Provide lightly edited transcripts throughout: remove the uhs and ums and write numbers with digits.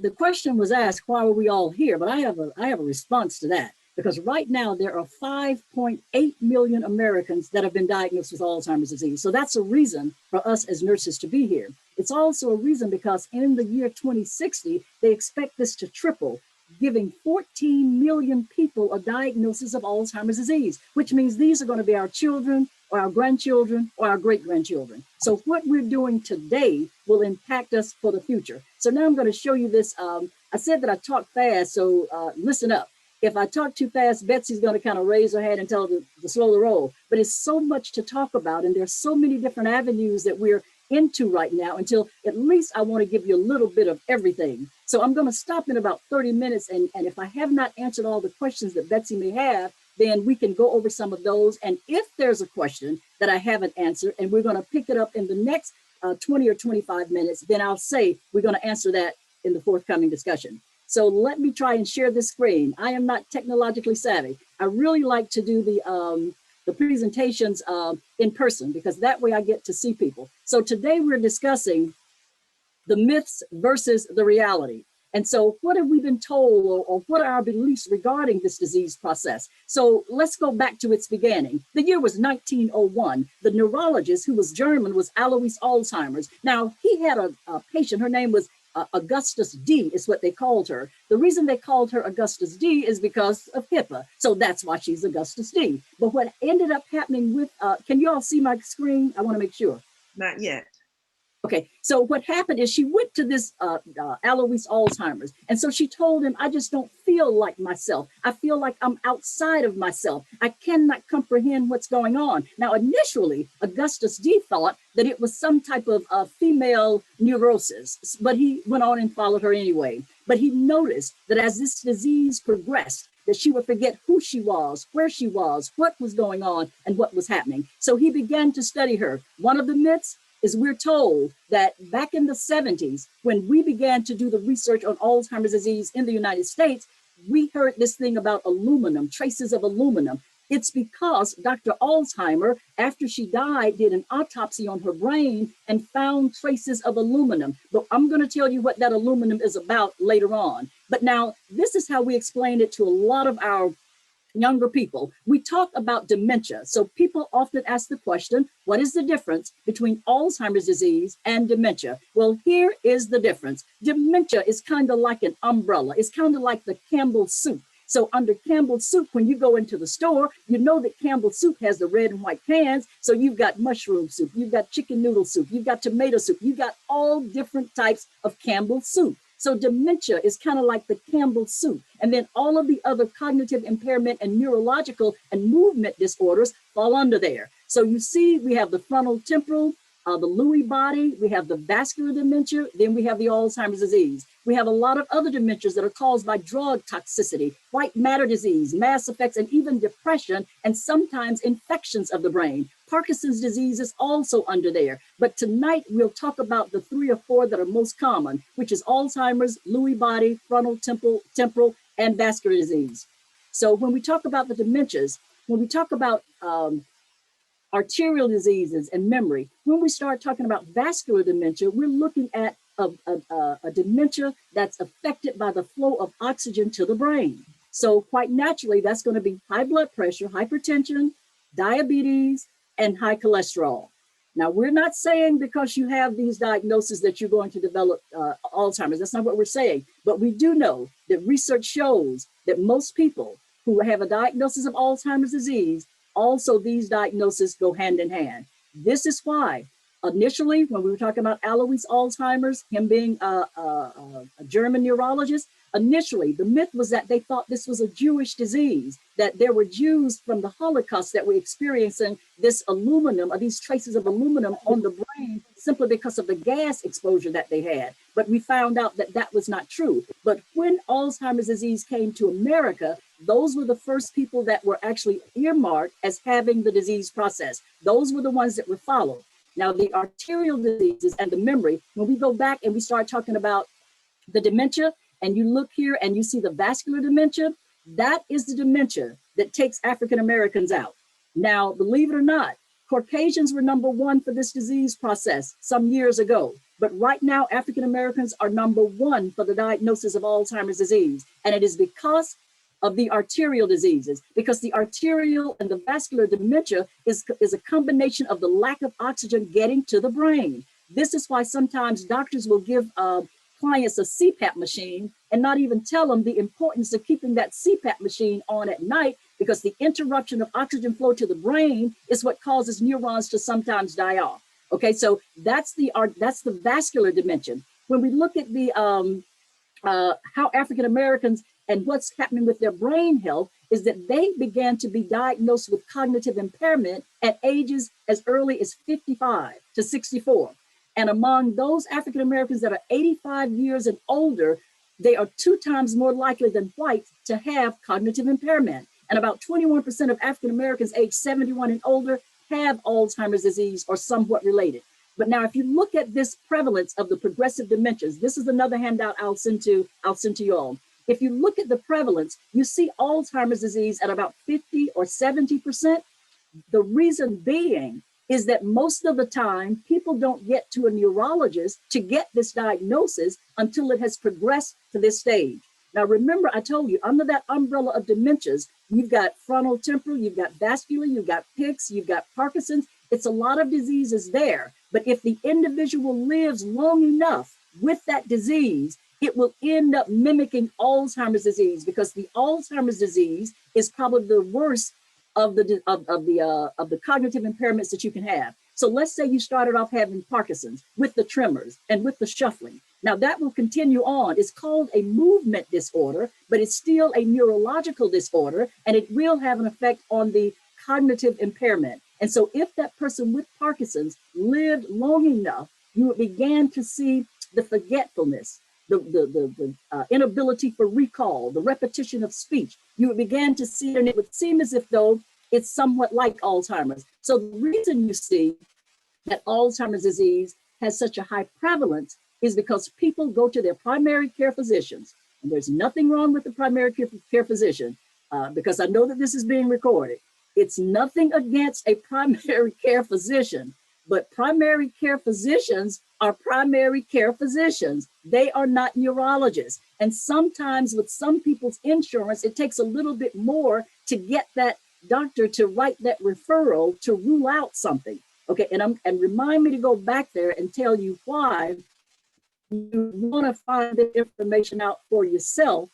The question was asked, why are we all here? But I have a response to that, because right now there are 5.8 million Americans that have been diagnosed with Alzheimer's disease. So that's a reason for us as nurses to be here. It's also a reason because in the year 2060, they expect this to triple, giving 14 million people a diagnosis of Alzheimer's disease, which means these are going to be our children or our grandchildren or our great-grandchildren. So what we're doing today will impact us for the future. So now I'm going to show you this. I said that I talk fast, so listen up. If I talk too fast, Betsy's going to kind of raise her hand and tell her to slow the roll. But it's so much to talk about, and there's so many different avenues that we're into right now until at least I want to give you a little bit of everything. So I'm going to stop in about 30 minutes, and if I have not answered all the questions that Betsy may have, then we can go over some of those. And if there's a question that I haven't answered, and we're going to pick it up in the next 20 or 25 minutes, then I'll say we're going to answer that in the forthcoming discussion. So let me try and share this screen. I am not technologically savvy. I really like to do the presentations in person, because that way I get to see people. So today we're discussing the myths versus the reality. And so what have we been told, or what are our beliefs regarding this disease process? So let's go back to its beginning. The year was 1901. The neurologist, who was German, was Alois Alzheimer's. Now, he had a patient, her name was Augustus D is what they called her. The reason they called her Augustus D is because of HIPAA. So that's why she's Augustus D. But what ended up happening with, can you all see my screen? I want to make sure. Not yet. Okay, so what happened is she went to this Alois Alzheimer's. And so she told him, I just don't feel like myself. I feel like I'm outside of myself. I cannot comprehend what's going on. Now, initially, Augustus D thought that it was some type of female neurosis, but he went on and followed her anyway. But he noticed that as this disease progressed, that she would forget who she was, where she was, what was going on, and what was happening. So he began to study her. One of the myths is we're told that back in the 70s, when we began to do the research on Alzheimer's disease in the United States, we heard this thing about aluminum, traces of aluminum. It's because Dr. Alzheimer, after she died, did an autopsy on her brain and found traces of aluminum. But I'm going to tell you what that aluminum is about later on. But now, this is how we explain it to a lot of our younger people. We talk about dementia. So people often ask the question, what is the difference between Alzheimer's disease and dementia? Well, here is the difference. Dementia is kind of like an umbrella. It's kind of like the Campbell's soup. So under Campbell's soup, when you go into the store, you know that Campbell's soup has the red and white cans. So you've got mushroom soup, you've got chicken noodle soup, you've got tomato soup, you've got all different types of Campbell's soup. So dementia is kind of like the Campbell's soup. And then all of the other cognitive impairment and neurological and movement disorders fall under there. So you see, we have the frontal temporal, the Lewy body, we have the vascular dementia, then we have the Alzheimer's disease. We have a lot of other dementias that are caused by drug toxicity, white matter disease, mass effects, and even depression, and sometimes infections of the brain. Parkinson's disease is also under there. But tonight we'll talk about the 3 or 4 that are most common, which is Alzheimer's, Lewy body, frontal temporal, and vascular disease. So when we talk about the dementias, when we talk about arterial diseases and memory, when we start talking about vascular dementia, we're looking at a dementia that's affected by the flow of oxygen to the brain. So quite naturally, that's going to be high blood pressure, hypertension, diabetes, and high cholesterol. Now, we're not saying because you have these diagnoses that you're going to develop Alzheimer's. That's not what we're saying. But we do know that research shows that most people who have a diagnosis of Alzheimer's disease, also these diagnoses go hand in hand. This is why initially, when we were talking about Alois Alzheimer's, him being a German neurologist, initially the myth was that they thought this was a Jewish disease, that there were Jews from the Holocaust that were experiencing this aluminum, or these traces of aluminum on the brain, simply because of the gas exposure that they had. But we found out that that was not true. But when Alzheimer's disease came to America, those were the first people that were actually earmarked as having the disease process. Those were the ones that were followed. Now, the arterial diseases and the memory, when we go back and we start talking about the dementia, and you look here and you see the vascular dementia, that is the dementia that takes African Americans out. Now, believe it or not, Caucasians were #1 for this disease process some years ago. But right now, African Americans are number one for the diagnosis of Alzheimer's disease. And it is because of the arterial diseases, because the arterial and the vascular dementia is a combination of the lack of oxygen getting to the brain. This is why sometimes doctors will give clients a CPAP machine and not even tell them the importance of keeping that CPAP machine on at night, because the interruption of oxygen flow to the brain is what causes neurons to sometimes die off. Okay, so that's the vascular dimension. When we look at the how African Americans and what's happening with their brain health is that they began to be diagnosed with cognitive impairment at ages as early as 55 to 64. And among those African Americans that are 85 years and older, they are 2 times more likely than whites to have cognitive impairment. And about 21% of African Americans aged 71 and older have Alzheimer's disease or somewhat related. But now, if you look at this prevalence of the progressive dementias, this is another handout I'll send to you all. If you look at the prevalence, you see Alzheimer's disease at about 50 or 70%. The reason being is that most of the time, people don't get to a neurologist to get this diagnosis until it has progressed to this stage. Now, remember, I told you, under that umbrella of dementias, you've got frontal temporal, you've got vascular, you've got PICS, you've got Parkinson's. It's a lot of diseases there. But if the individual lives long enough with that disease, it will end up mimicking Alzheimer's disease, because the Alzheimer's disease is probably the worst of the cognitive impairments that you can have. So let's say you started off having Parkinson's with the tremors and with the shuffling. Now that will continue on. It's called a movement disorder, but it's still a neurological disorder, and it will have an effect on the cognitive impairment. And so if that person with Parkinson's lived long enough, you began to see the forgetfulness, the inability for recall, the repetition of speech. You began to see, and it would seem as if though it's somewhat like Alzheimer's. So the reason you see that Alzheimer's disease has such a high prevalence is because people go to their primary care physicians. And there's nothing wrong with the primary care physician, because I know that this is being recorded. It's nothing against a primary care physician, but primary care physicians are primary care physicians. They are not neurologists. And sometimes with some people's insurance, it takes a little bit more to get that doctor to write that referral to rule out something. Okay, and remind me to go back there and tell you why you want to find the information out for yourself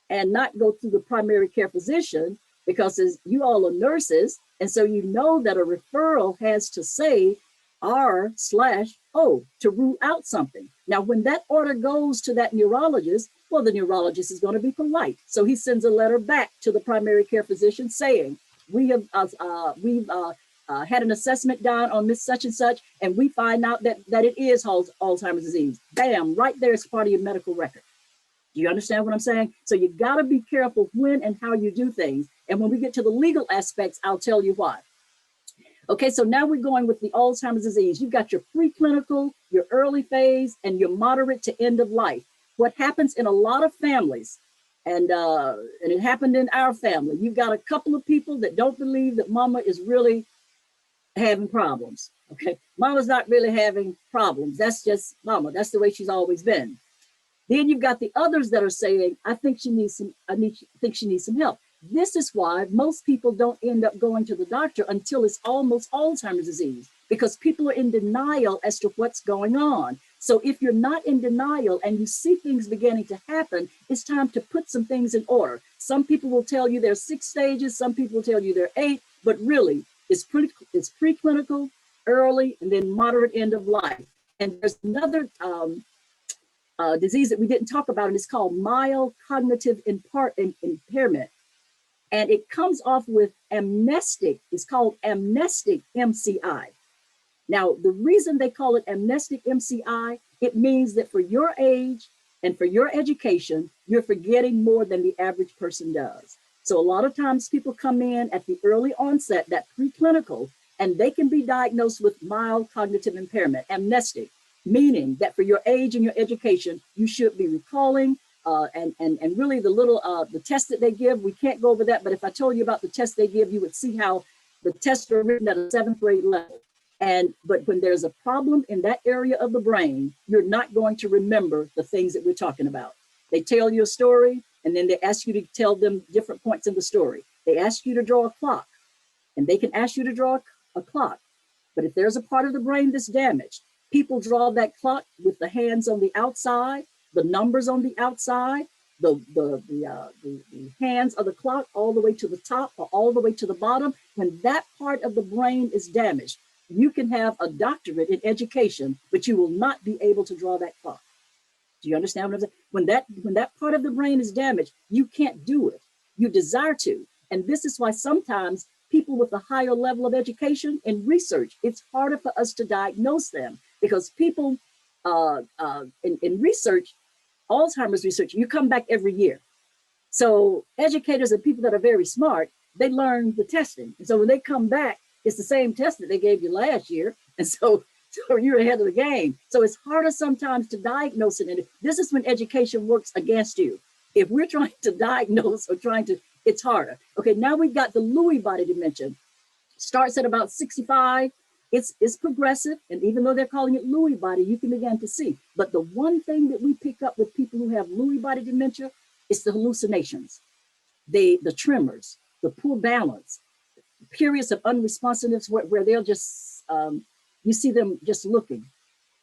and not go through the primary care physician, because as you all are nurses, and so you know that a referral has to say R/O to rule out something. Now, when that order goes to that neurologist, well, the neurologist is going to be polite. So he sends a letter back to the primary care physician saying, we've had an assessment done on Miss Such and Such, and we find out that it is Alzheimer's disease. Bam, right there is part of your medical record. Do you understand what I'm saying? So you got to be careful when and how you do things. And when we get to the legal aspects, I'll tell you why. Okay, so now we're going with the Alzheimer's disease. You've got your preclinical, your early phase, and your moderate to end of life. What happens in a lot of families, and it happened in our family, you've got a couple of people that don't believe that mama is really having problems. Okay, mama's not really having problems. That's just mama. That's the way she's always been. Then you've got the others that are saying, I think she needs some help. This is why most people don't end up going to the doctor until it's almost Alzheimer's disease, because people are in denial as to what's going on. So if you're not in denial and you see things beginning to happen, it's time to put some things in order. Some people will tell you there's 6 stages, some people will tell you there are 8, but really it's preclinical, early, and then moderate end of life. And there's another disease that we didn't talk about, and it's called mild cognitive impairment. And it comes off with amnestic. It's called amnestic MCI. Now, the reason they call it amnestic MCI, it means that for your age and for your education, you're forgetting more than the average person does. So a lot of times people come in at the early onset, that preclinical, and they can be diagnosed with mild cognitive impairment, amnestic, meaning that for your age and your education, you should be recalling, and really the little the test that they give, we can't go over that, but if I told you about the test they give, you would see how the tests are written at a 7th grade level. But when there's a problem in that area of the brain, you're not going to remember the things that we're talking about. They tell you a story, and then they ask you to tell them different points in the story. They ask you to draw a clock, and they can ask you to draw a clock. But if there's a part of the brain that's damaged, people draw that clock with the hands on the outside, the numbers on the outside, the hands of the clock all the way to the top or all the way to the bottom. When that part of the brain is damaged, you can have a doctorate in education, but you will not be able to draw that clock. Do you understand what I'm saying? When that part of the brain is damaged, you can't do it. You desire to. And this is why sometimes people with a higher level of education and research, it's harder for us to diagnose them, because people in research, Alzheimer's research, you come back every year. So educators and people that are very smart, they learn the testing. And so when they come back, it's the same test that they gave you last year. And so you're ahead of the game. So it's harder sometimes to diagnose it. And this is when education works against you. If we're trying to diagnose or it's harder. Okay, now we've got the Lewy body dementia. Starts at about 65. It's progressive. And even though they're calling it Lewy body, you can begin to see. But the one thing that we pick up with people who have Lewy body dementia is the hallucinations, the tremors, the poor balance, periods of unresponsiveness where they'll just, you see them just looking,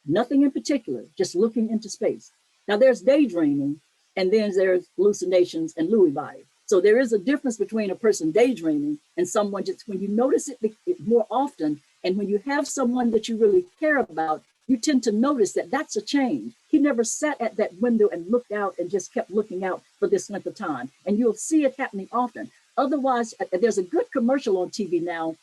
nothing in particular, just looking into space. Now there's daydreaming, and then there's hallucinations and Lewy body. So there is a difference between a person daydreaming and someone just, when you notice it more often, and when you have someone that you really care about, you tend to notice that that's a change. He never sat at that window and looked out and just kept looking out for this length of time. And you'll see it happening often. Otherwise, there's a good commercial on TV now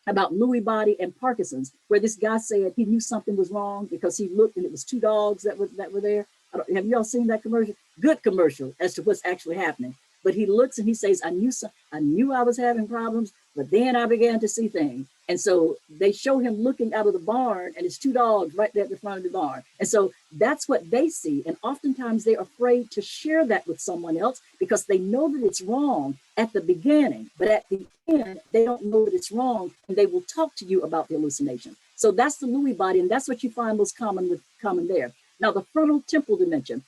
about Lewy body and Parkinson's, where this guy said he knew something was wrong because he looked and it was two dogs that were there. Have you all seen that commercial? Good commercial as to what's actually happening. But he looks and he says, I knew I was having problems, but then I began to see things. And so they show him looking out of the barn, and it's two dogs right there at the front of the barn. And so that's what they see. And oftentimes they're afraid to share that with someone else because they know that it's wrong at the beginning, but at the end, they don't know that it's wrong, and they will talk to you about the hallucination. So that's the Lewy body, and that's what you find most common there. Now, the frontal temporal dementia.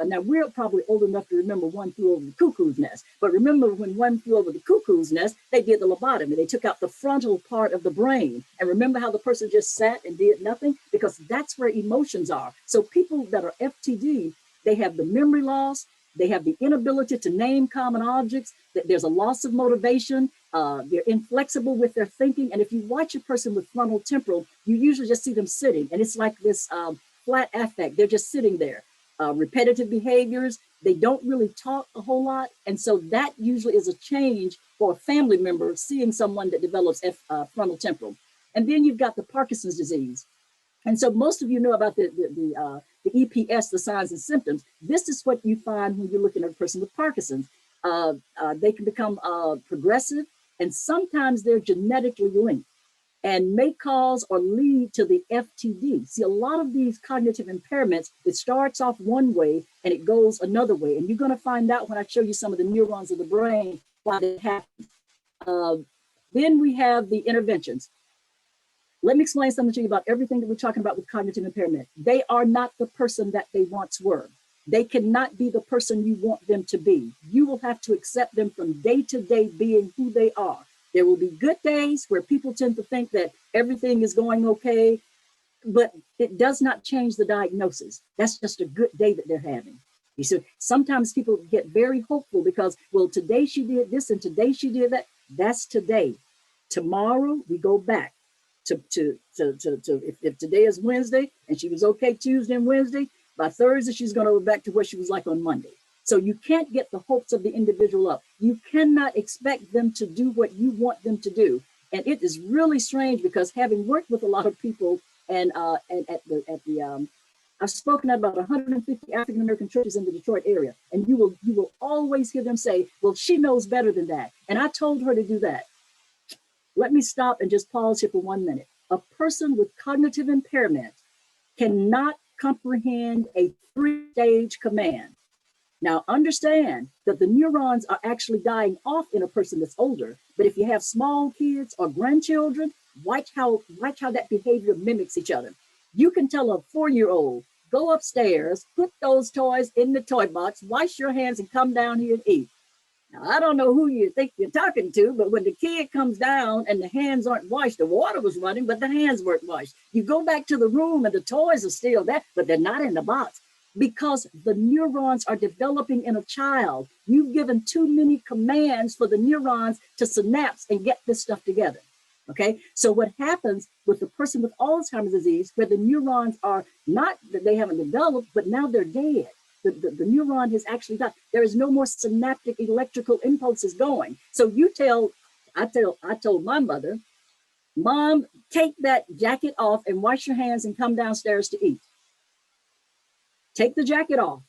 Now, we're probably old enough to remember One Flew Over the Cuckoo's Nest, but remember when One Flew Over the Cuckoo's Nest, they did the lobotomy. They took out the frontal part of the brain. And remember how the person just sat and did nothing? Because that's where emotions are. So people that are FTD, they have the memory loss, they have the inability to name common objects, there's a loss of motivation, they're inflexible with their thinking. And if you watch a person with frontal temporal, you usually just see them sitting, and it's like this flat affect. They're just sitting there. Repetitive behaviors, they don't really talk a whole lot. And so that usually is a change for a family member seeing someone that develops frontal temporal. And then you've got the Parkinson's disease. And so most of you know about the EPS, the signs and symptoms. This is what you find when you're looking at a person with Parkinson's. They can become progressive, and sometimes they're genetically linked and may cause or lead to the FTD. See, a lot of these cognitive impairments, it starts off one way and it goes another way. And you're going to find out when I show you some of the neurons of the brain why that happens. Then we have the interventions. Let me explain something to you about everything that we're talking about with cognitive impairment. They are not the person that they once were. They cannot be the person you want them to be. You will have to accept them from day to day being who they are. There will be good days where people tend to think that everything is going okay, but it does not change the diagnosis. That's just a good day that they're having. You see, sometimes people get very hopeful because, well, today she did this and today she did that. That's today. Tomorrow we go back to if today is Wednesday and she was okay Tuesday and Wednesday, by Thursday she's going to go back to what she was like on Monday. So you can't get the hopes of the individual up. You cannot expect them to do what you want them to do. And it is really strange because having worked with a lot of people and I've spoken at about 150 African-American churches in the Detroit area, and you will always hear them say, well, she knows better than that. And I told her to do that. Let me stop and just pause here for 1 minute. A person with cognitive impairment cannot comprehend a 3-stage command. Now, understand that the neurons are actually dying off in a person that's older. But if you have small kids or grandchildren, Watch how that behavior mimics each other. You can tell a 4-year-old, go upstairs, put those toys in the toy box, wash your hands and come down here and eat. Now, I don't know who you think you're talking to, but when the kid comes down and the hands aren't washed, the water was running, but the hands weren't washed. You go back to the room and the toys are still there, but they're not in the box because the neurons are developing in a child. You've given too many commands for the neurons to synapse and get this stuff together. Okay, so what happens with the person with Alzheimer's disease, where the neurons are not that they haven't developed, but now they're dead. The neuron has actually died. There is no more synaptic electrical impulses going. So I told my mother, Mom, take that jacket off and wash your hands and come downstairs to eat. Take the jacket off,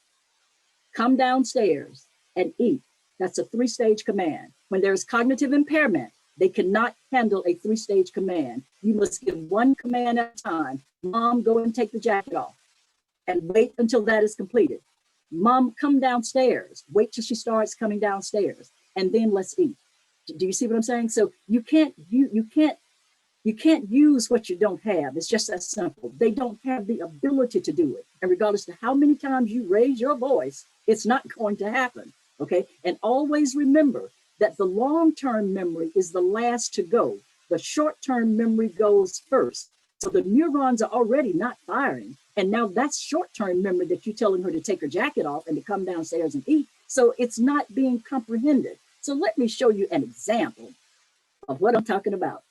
come downstairs and eat. That's a 3-stage command. When there is cognitive impairment, they cannot handle a 3-stage command. You must give one command at a time. Mom, go and take the jacket off and wait until that is completed. Mom, come downstairs. Wait till she starts coming downstairs, and then let's eat. Do you see what I'm saying? So you can't use what you don't have. It's just that simple. They don't have the ability to do it. And regardless of how many times you raise your voice, it's not going to happen. Okay. And always remember that the long-term memory is the last to go. The short-term memory goes first. So the neurons are already not firing. And now that's short-term memory that you're telling her to take her jacket off and to come downstairs and eat. So it's not being comprehended. So let me show you an example of what I'm talking about.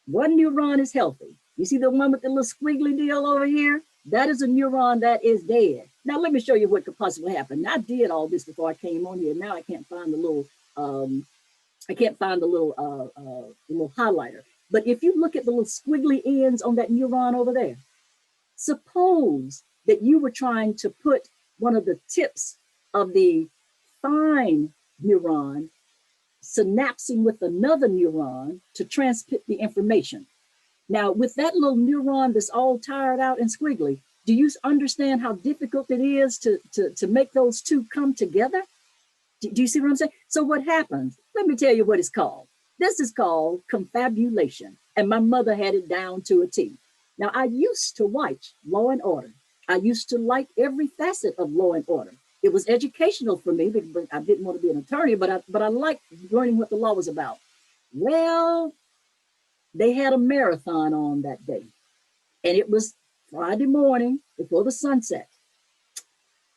One neuron is healthy. You see the one with the little squiggly deal over here? That is a neuron that is dead. Now let me show you what could possibly happen. I did all this before I came on here. Now I can't find the little little highlighter. But if you look at the little squiggly ends on that neuron over there, suppose that you were trying to put one of the tips of the fine neuron synapsing with another neuron to transmit the information. Now, with that little neuron that's all tired out and squiggly, do you understand how difficult it is to make those two come together? Do you see what I'm saying? So what happens? Let me tell you what it's called. This is called confabulation, and my mother had it down to a T. Now, I used to watch Law and Order. I used to like every facet of Law and Order. It was educational for me because I didn't want to be an attorney, but I liked learning what the law was about. Well, they had a marathon on that day, and it was Friday morning before the sunset.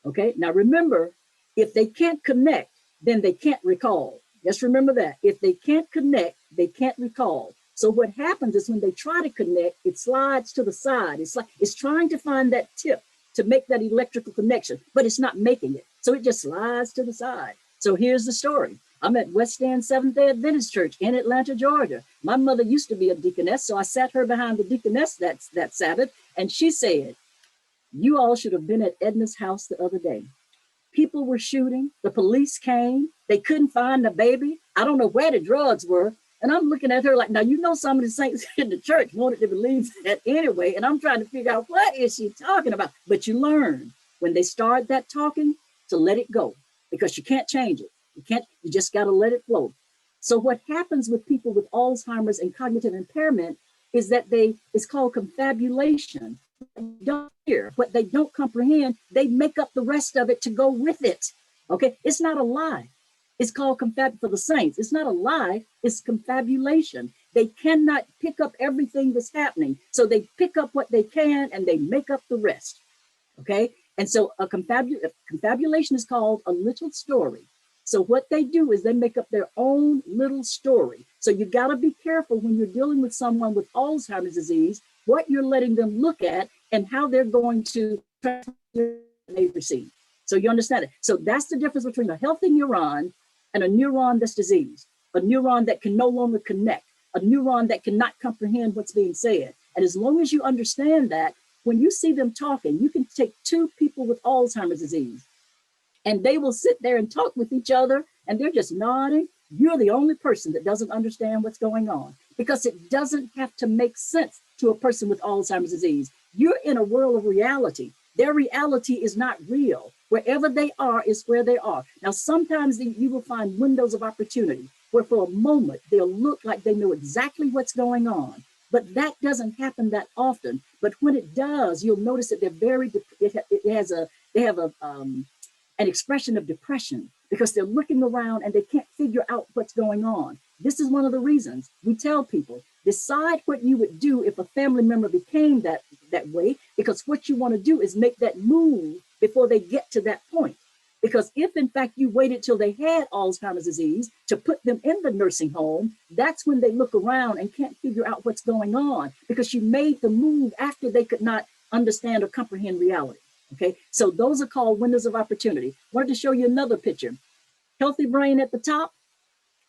Okay, now remember, if they can't connect, then they can't recall. Just remember that. If they can't connect, they can't recall. So what happens is when they try to connect, it slides to the side. It's like it's trying to find that tip to make that electrical connection, but it's not making it. So it just slides to the side. So here's the story. I'm at West End Seventh-day Adventist Church in Atlanta, Georgia. My mother used to be a deaconess, so I sat her behind the deaconess that Sabbath, and she said, "You all should have been at Edna's house the other day. People were shooting. The police came. They couldn't find the baby. I don't know where the drugs were." And I'm looking at her like, now, you know, some of the saints in the church wanted to believe that anyway. And I'm trying to figure out, what is she talking about? But you learn when they start that talking to let it go, because you can't change it. You just got to let it flow. So what happens with people with Alzheimer's and cognitive impairment is that it's called confabulation. They don't hear what they don't comprehend. They make up the rest of it to go with it. Okay. It's not a lie. It's called for the saints. It's not a lie. It's confabulation. They cannot pick up everything that's happening. So they pick up what they can and they make up the rest. Okay. And so a confabulation is called a little story. So what they do is they make up their own little story. So you got to be careful when you're dealing with someone with Alzheimer's disease, what you're letting them look at and how they're going to they perceive. So you understand it. So that's the difference between a healthy neuron and a neuron that's diseased, a neuron that can no longer connect, a neuron that cannot comprehend what's being said. And as long as you understand that, when you see them talking, you can take two people with Alzheimer's disease and they will sit there and talk with each other and they're just nodding. You're the only person that doesn't understand what's going on, because it doesn't have to make sense to a person with Alzheimer's disease. You're in a world of reality. Their reality is not real. Wherever they are is where they are. Now, sometimes you will find windows of opportunity. where for a moment they'll look like they know exactly what's going on. But that doesn't happen that often. But when it does, you'll notice that they're they have an expression of depression because they're looking around and they can't figure out what's going on. This is one of the reasons we tell people, decide what you would do if a family member became that way, because what you want to do is make that move before they get to that point. Because if in fact you waited till they had Alzheimer's disease to put them in the nursing home, that's when they look around and can't figure out what's going on, because you made the move after they could not understand or comprehend reality. Okay, so those are called windows of opportunity. Wanted to show you another picture. Healthy brain at the top,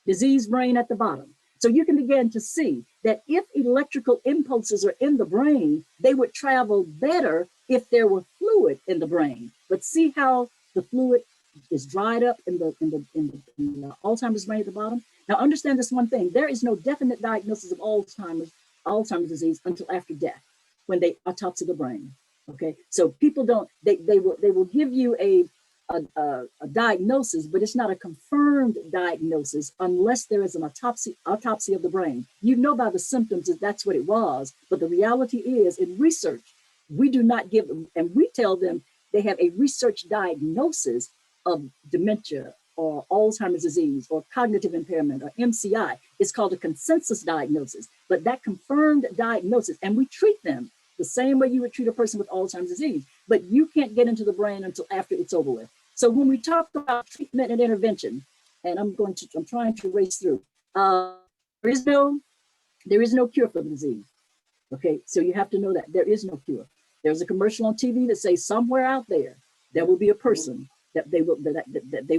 diseased brain at the bottom. So you can begin to see that if electrical impulses are in the brain, they would travel better if there were fluid in the brain. But see how the fluid is dried up in the Alzheimer's brain at the bottom? Now understand this one thing, there is no definite diagnosis of Alzheimer's disease until after death, when they autopsy the brain. Okay, so people don't, they will give you a diagnosis, but it's not a confirmed diagnosis unless there is an autopsy of the brain. You know by the symptoms that that's what it was, but the reality is in research, we do not give them, and we tell them they have a research diagnosis of dementia or Alzheimer's disease or cognitive impairment or MCI. It's called a consensus diagnosis, but that confirmed diagnosis, and we treat them the same way you would treat a person with Alzheimer's disease, but you can't get into the brain until after it's over with. So when we talk about treatment and intervention, and I'm trying to race through, there is no cure for the disease. Okay, so you have to know that there is no cure. There's a commercial on TV that says somewhere out there will be a person that they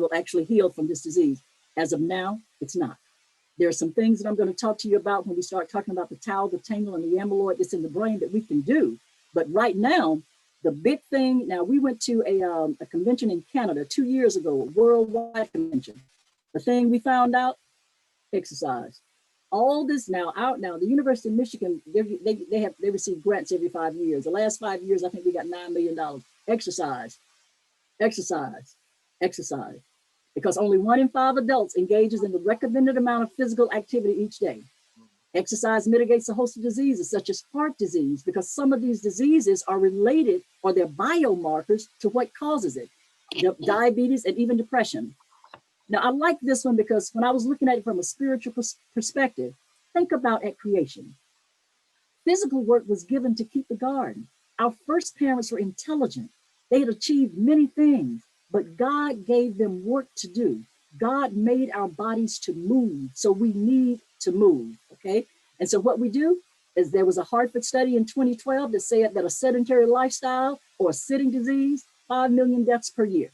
will actually heal from this disease. As of now, it's not. There are some things that I'm going to talk to you about when we start talking about the tau, the tangle, and the amyloid that's in the brain that we can do. But right now, the big thing, now we went to a convention in Canada 2 years ago, a worldwide convention. The thing we found out, exercise. All this now, the University of Michigan, they receive grants every 5 years. The last 5 years, I think we got $9 million. Exercise, exercise, exercise. Because only 1 in 5 adults engages in the recommended amount of physical activity each day. Exercise mitigates a host of diseases such as heart disease, because some of these diseases are related, or they're biomarkers to what causes it. Diabetes and even depression. Now I like this one because when I was looking at it from a spiritual perspective, think about at creation. Physical work was given to keep the garden. Our first parents were intelligent. They had achieved many things, but God gave them work to do. God made our bodies to move, so we need to move, okay? And so what we do is, there was a Hartford study in 2012 that said that a sedentary lifestyle or a sitting disease, 5 million deaths per year.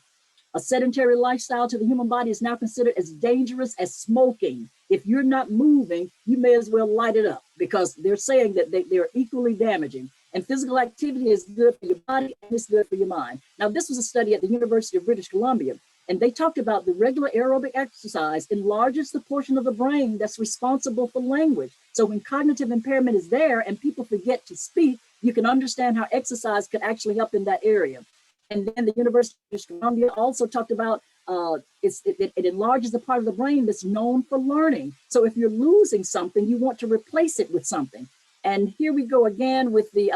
A sedentary lifestyle to the human body is now considered as dangerous as smoking. If you're not moving, you may as well light it up, because they're saying that they're equally damaging. And physical activity is good for your body and it's good for your mind. Now, this was a study at the University of British Columbia, and they talked about the regular aerobic exercise enlarges the portion of the brain that's responsible for language. So when cognitive impairment is there and people forget to speak, you can understand how exercise could actually help in that area. And then the University of British Columbia also talked about it enlarges the part of the brain that's known for learning. So if you're losing something, you want to replace it with something. And here we go again with the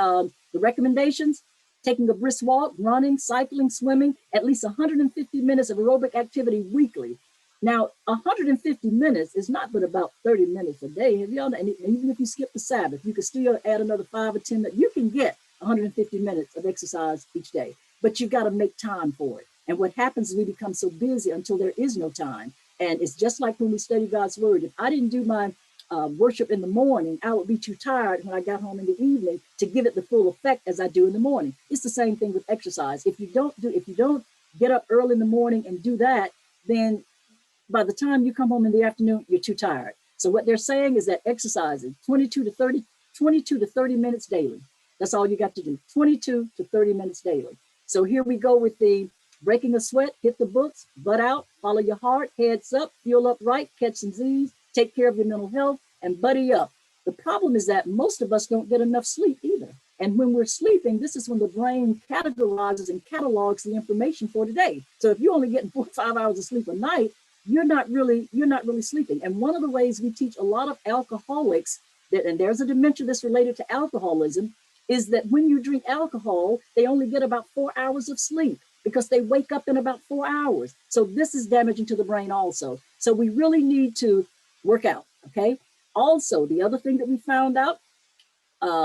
recommendations: taking a brisk walk, running, cycling, swimming, at least 150 minutes of aerobic activity weekly. Now, 150 minutes is not but about 30 minutes a day. And even if you skip the Sabbath, you can still add another 5 or 10 minutes. You can get 150 minutes of exercise each day, but you got to make time for it. And what happens is we become so busy until there is no time. And it's just like when we study God's word. If I didn't do my worship in the morning, I would be too tired when I got home in the evening to give it the full effect as I do in the morning. It's the same thing with exercise. If you don't get up early in the morning and do that, then by the time you come home in the afternoon, you're too tired. So what they're saying is that exercising 22 to 30 minutes daily. That's all you got to do, 22 to 30 minutes daily. So here we go with the breaking a sweat, hit the books, butt out, follow your heart, heads up, feel upright, catch some Z's, take care of your mental health, and buddy up. The problem is that most of us don't get enough sleep either. And when we're sleeping, this is when the brain categorizes and catalogs the information for today. So if you're only getting 4 or 5 hours of sleep a night, you're not really sleeping. And one of the ways we teach a lot of alcoholics that, and there's a dementia that's related to alcoholism, is that when you drink alcohol, they only get about 4 hours of sleep because they wake up in about 4 hours. So this is damaging to the brain also. So we really need to work out, okay? Also, the other thing that we found out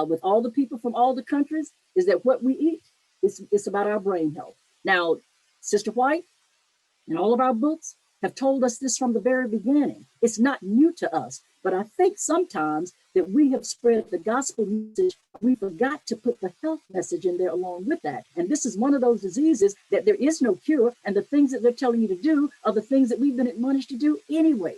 with all the people from all the countries is that what we eat is about our brain health. Now, Sister White and all of our books have told us this from the very beginning. It's not new to us, but I think sometimes that we have spread the gospel message, we forgot to put the health message in there along with that. And this is one of those diseases that there is no cure, and the things that they're telling you to do are the things that we've been admonished to do anyway.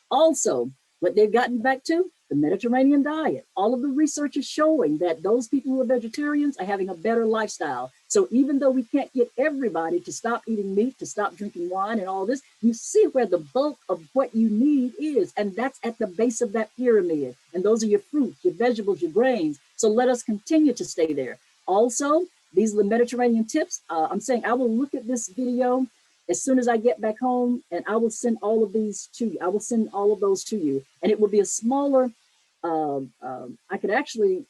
Also, what they've gotten back to, the Mediterranean diet. All of the research is showing that those people who are vegetarians are having a better lifestyle. So even though we can't get everybody to stop eating meat, to stop drinking wine and all this, you see where the bulk of what you need is. And that's at the base of that pyramid. And those are your fruits, your vegetables, your grains. So let us continue to stay there. Also, these are the Mediterranean tips. I'm saying I will look at this video as soon as I get back home, and I will send all of these to you. I will send all of those to you. And it will be a smaller, I could actually,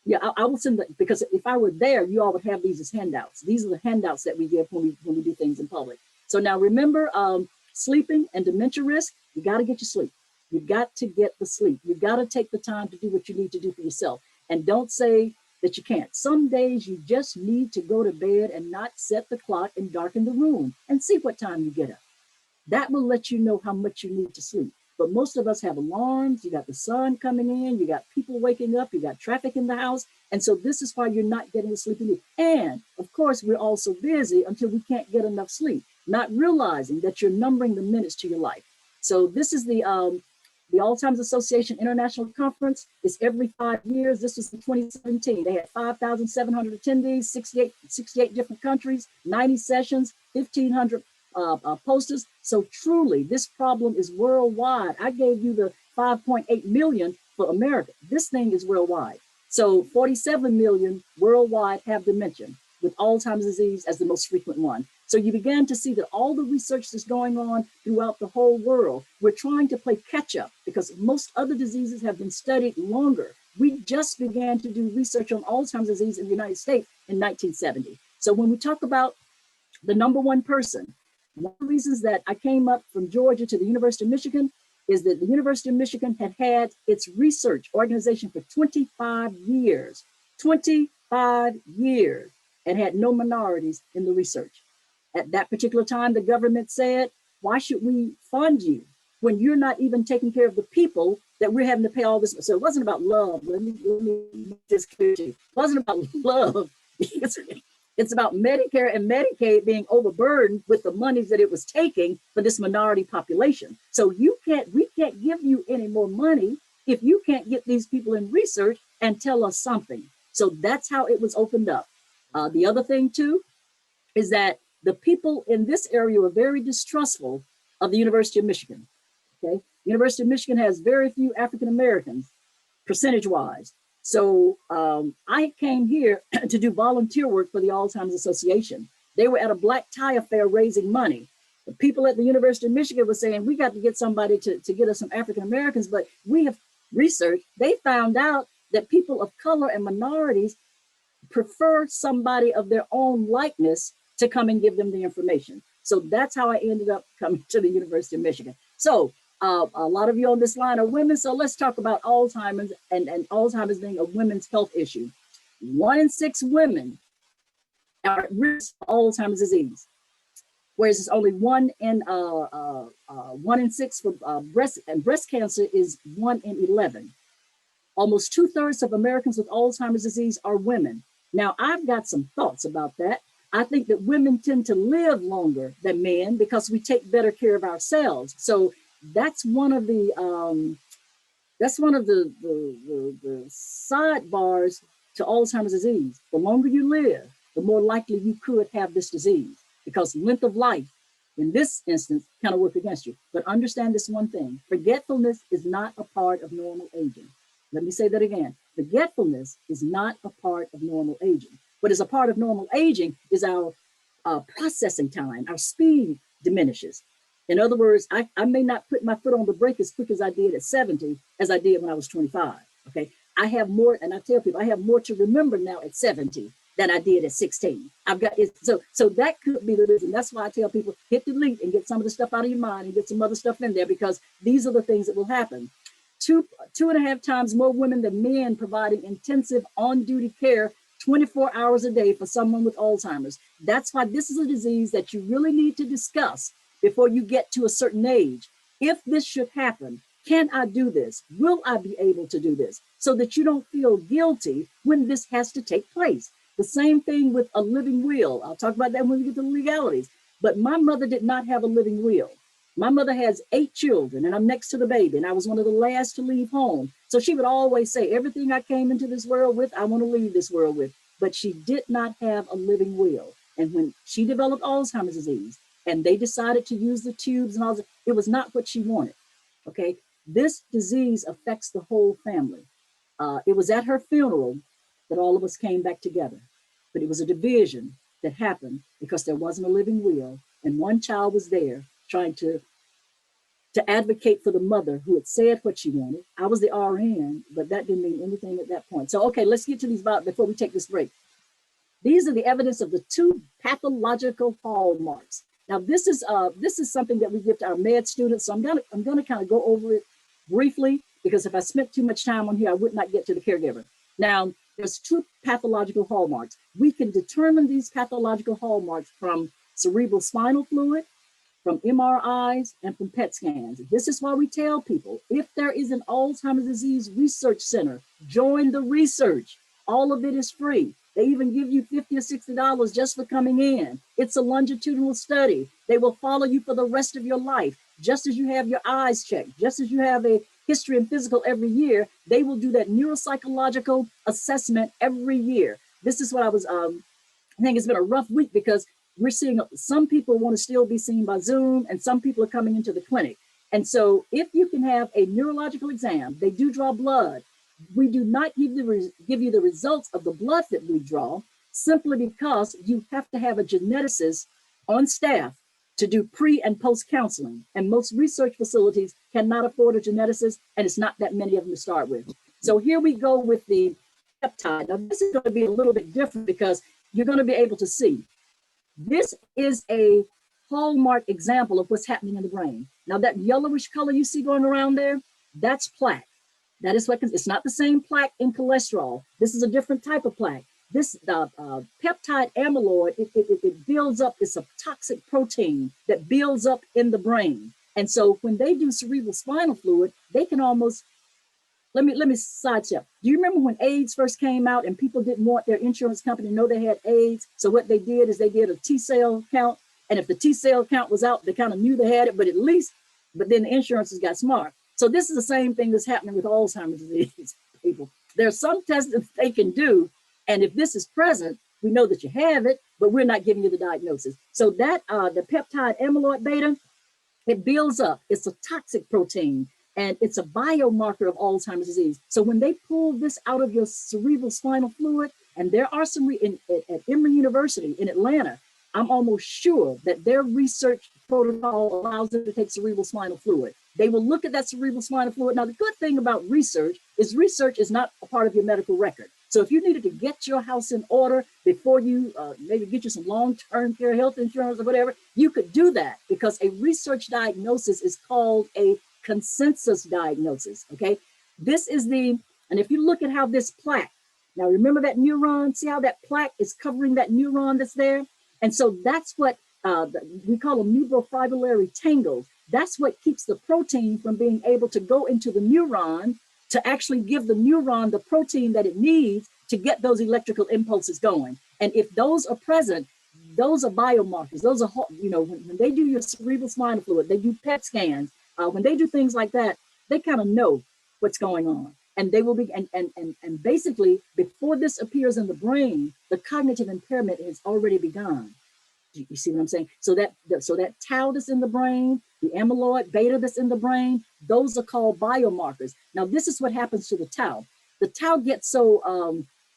yeah, I will send that, because if I were there, you all would have these as handouts. These are the handouts that we give when we do things in public. So now remember, sleeping and dementia risk, you got to get your sleep. You've got to get the sleep. You've got to take the time to do what you need to do for yourself. And don't say that you can't. Some days you just need to go to bed and not set the clock and darken the room and see what time you get up. That will let you know how much you need to sleep. But most of us have alarms. You got the sun coming in, you got people waking up, you got traffic in the house. And so this is why you're not getting the sleep you need. And of course, we're also busy until we can't get enough sleep, not realizing that you're numbering the minutes to your life. So this is the Alzheimer's Association International Conference. Is every 5 years. This was in 2017. They had 5,700 attendees, 68 different countries, 90 sessions, 1,500 posters. So truly, this problem is worldwide. I gave you the 5.8 million for America. This thing is worldwide. So 47 million worldwide have dementia, with Alzheimer's disease as the most frequent one. So you began to see that all the research that's going on throughout the whole world, we're trying to play catch up because most other diseases have been studied longer. We just began to do research on Alzheimer's disease in the United States in 1970. So when we talk about the number one person, one of the reasons that I came up from Georgia to the University of Michigan is that the University of Michigan had its research organization for 25 years, 25 years, and had no minorities in the research. At that particular time, the government said, why should we fund you when you're not even taking care of the people that we're having to pay all this? So it wasn't about love. Let me just clear you. It wasn't about love. It's about Medicare and Medicaid being overburdened with the monies that it was taking for this minority population. So we can't give you any more money if you can't get these people in research and tell us something. So that's how it was opened up. The other thing too, is that the people in this area were very distrustful of the University of Michigan, okay? University of Michigan has very few African-Americans, percentage-wise. So I came here to do volunteer work for the Alzheimer's Association. They were at a black tie affair raising money. The people at the University of Michigan were saying, we got to get somebody to get us some African-Americans, but we have researched, they found out that people of color and minorities prefer somebody of their own likeness to come and give them the information. So that's how I ended up coming to the University of Michigan. So a lot of you on this line are women. So let's talk about Alzheimer's and Alzheimer's being a women's health issue. 1 in 6 women are at risk of Alzheimer's disease, whereas it's only 1 in 6 for breast cancer is 1 in 11. Almost 2/3 of Americans with Alzheimer's disease are women. Now, I've got some thoughts about that. I think that women tend to live longer than men because we take better care of ourselves. So that's one of the sidebars to Alzheimer's disease. The longer you live, the more likely you could have this disease, because length of life in this instance kind of work against you. But understand this one thing: forgetfulness is not a part of normal aging. Let me say that again. Forgetfulness is not a part of normal aging. What is a part of normal aging is our processing time, our speed diminishes. In other words, I may not put my foot on the brake as quick as I did at 70 as I did when I was 25. Okay. I have more, and I tell people I have more to remember now at 70 than I did at 16. I've got it. So that could be the reason. That's why I tell people hit delete and get some of the stuff out of your mind and get some other stuff in there, because these are the things that will happen. Two and a half times more women than men providing intensive on-duty care 24 hours a day for someone with Alzheimer's. That's why this is a disease that you really need to discuss before you get to a certain age. If this should happen, can I do this? Will I be able to do this? So that you don't feel guilty when this has to take place. The same thing with a living will. I'll talk about that when we get to the legalities. But my mother did not have a living will. My mother has 8 children, and I'm next to the baby, and I was one of the last to leave home. So she would always say, everything I came into this world with, I want to leave this world with. But she did not have a living will. And when she developed Alzheimer's disease, and they decided to use the tubes and all that, it was not what she wanted. Okay, this disease affects the whole family. It was at her funeral that all of us came back together. But it was a division that happened because there wasn't a living will, and one child was there trying to advocate for the mother who had said what she wanted. I was the RN, but that didn't mean anything at that point. So, okay, let's get to these before we take this break. These are the evidence of the 2 pathological hallmarks. Now, this is something that we give to our med students. So I'm gonna kind of go over it briefly, because if I spent too much time on here, I would not get to the caregiver. Now, there's 2 pathological hallmarks. We can determine these pathological hallmarks from cerebral spinal fluid, from MRIs, and from PET scans. This is why we tell people, if there is an Alzheimer's disease research center, join the research. All of it is free. They even give you $50 or $60 just for coming in. It's a longitudinal study. They will follow you for the rest of your life. Just as you have your eyes checked, just as you have a history and physical every year, they will do that neuropsychological assessment every year. This is what I think it's been a rough week, because we're seeing some people want to still be seen by Zoom, and some people are coming into the clinic. And so if you can have a neurological exam, they do draw blood. We do not give you the results of the blood that we draw, simply because you have to have a geneticist on staff to do pre and post counseling. And most research facilities cannot afford a geneticist, and it's not that many of them to start with. So here we go with the peptide. Now this is going to be a little bit different, because you're going to be able to see. This is a hallmark example of what's happening in the brain. Now that yellowish color you see going around there, that's plaque. That is what, it's not the same plaque in cholesterol. This is a different type of plaque. This peptide amyloid, it builds up. It's a toxic protein that builds up in the brain. And so when they do cerebral spinal fluid, they can almost, let me sidestep. Do you remember when AIDS first came out and people didn't want their insurance company to know they had AIDS? So what they did is they did a T-cell count. And if the T-cell count was out, they kind of knew they had it, but then the insurances got smart. So this is the same thing that's happening with Alzheimer's disease, people. There's some tests that they can do. And if this is present, we know that you have it, but we're not giving you the diagnosis. So that the peptide amyloid beta, it builds up. It's a toxic protein, and it's a biomarker of Alzheimer's disease. So when they pull this out of your cerebral spinal fluid, and there are some at Emory University in Atlanta, I'm almost sure that their research protocol allows them to take cerebral spinal fluid. They will look at that cerebral spinal fluid. Now, the good thing about research is not a part of your medical record. So if you needed to get your house in order before you maybe get you some long-term care health insurance or whatever, you could do that, because a research diagnosis is called a consensus diagnosis, okay? This is and if you look at how this plaque, now remember that neuron, see how that plaque is covering that neuron that's there? And so that's what we call them neurofibrillary tangles. That's what keeps the protein from being able to go into the neuron to actually give the neuron the protein that it needs to get those electrical impulses going. And if those are present, those are biomarkers. Those are, when they do your cerebral spinal fluid, they do PET scans. When they do things like that, they kind of know what's going on. And they will be, and basically, before this appears in the brain, the cognitive impairment has already begun. You see what I'm saying? So that tau that's in the brain, the amyloid beta that's in the brain, those are called biomarkers. Now, this is what happens to the tau. The tau gets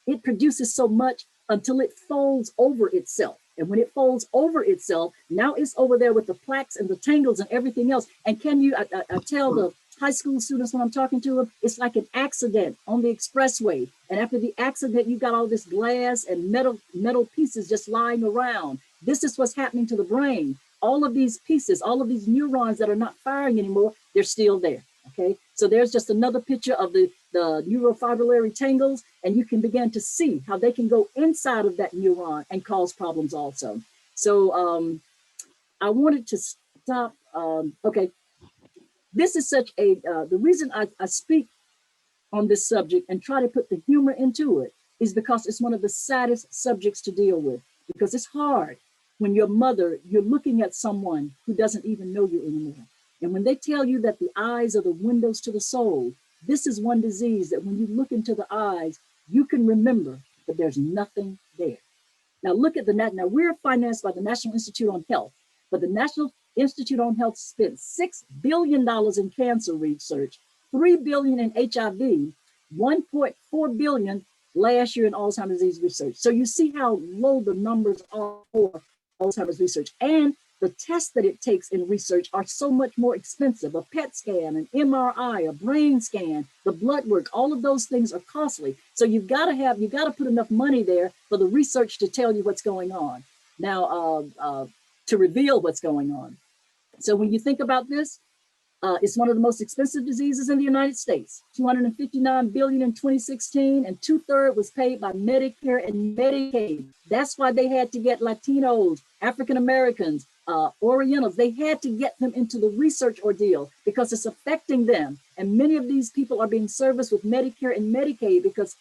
it produces so much until it folds over itself. And when it folds over itself, now it's over there with the plaques and the tangles and everything else. And can you, I tell the high school students when I'm talking to them, it's like an accident on the expressway. And after the accident, you got all this glass and metal pieces just lying around. This is what's happening to the brain. All of these pieces, all of these neurons that are not firing anymore, they're still there. Okay, so there's just another picture of the neurofibrillary tangles, and you can begin to see how they can go inside of that neuron and cause problems also. So I wanted to stop. Okay, this is such a, the reason I speak on this subject and try to put the humor into it is because it's one of the saddest subjects to deal with, because it's hard when you're looking at someone who doesn't even know you anymore. And when they tell you that the eyes are the windows to the soul, this is one disease that when you look into the eyes, you can remember that there's nothing there. Now look at now we're financed by the National Institute on Health, but the National Institute on Health spent $6 billion in cancer research, $3 billion in HIV, $1.4 billion last year in Alzheimer's disease research. So you see how low the numbers are for Alzheimer's research. And the tests that it takes in research are so much more expensive. A PET scan, an MRI, a brain scan, the blood work, all of those things are costly. So you've got to put enough money there for the research to tell you what's going on. Now, to reveal what's going on. So when you think about this, it's one of the most expensive diseases in the United States, $259 billion in 2016, and 2/3 was paid by Medicare and Medicaid. That's why they had to get Latinos, African Americans, Orientals. They had to get them into the research ordeal because it's affecting them. And many of these people are being serviced with Medicare and Medicaid because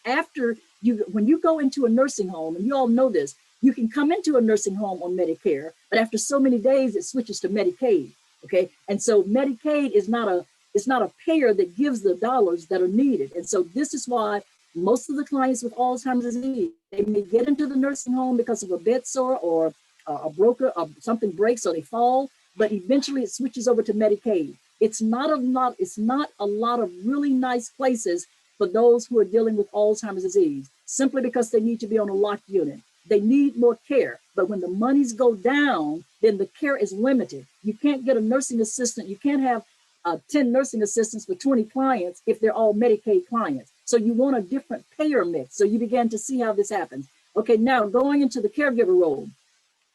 when you go into a nursing home, and you all know this, you can come into a nursing home on Medicare, but after so many days, it switches to Medicaid. Okay, and so Medicaid is not a payer that gives the dollars that are needed. And so this is why most of the clients with Alzheimer's disease, they may get into the nursing home because of a bed sore or something breaks or they fall, but eventually it switches over to Medicaid. It's not a lot of really nice places for those who are dealing with Alzheimer's disease, simply because they need to be on a locked unit. They need more care, but when the monies go down, then the care is limited. You can't get a nursing assistant. You can't have 10 nursing assistants for 20 clients if they're all Medicaid clients. So you want a different payer mix. So you begin to see how this happens. Okay, now going into the caregiver role.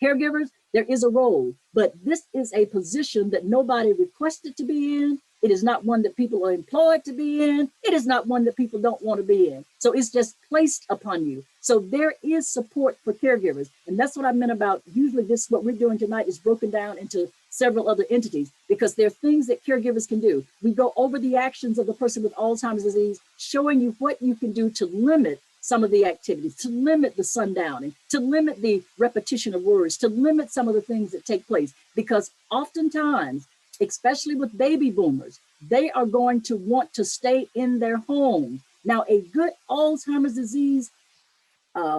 Caregivers, there is a role, but this is a position that nobody requested to be in. It is not one that people are employed to be in. It is not one that people don't want to be in. So it's just placed upon you. So there is support for caregivers. And that's what I meant about usually what we're doing tonight is broken down into several other entities because there are things that caregivers can do. We go over the actions of the person with Alzheimer's disease, showing you what you can do to limit some of the activities, to limit the sundowning, to limit the repetition of words, to limit some of the things that take place. Because oftentimes, especially with baby boomers, they are going to want to stay in their home. Now, a good Alzheimer's disease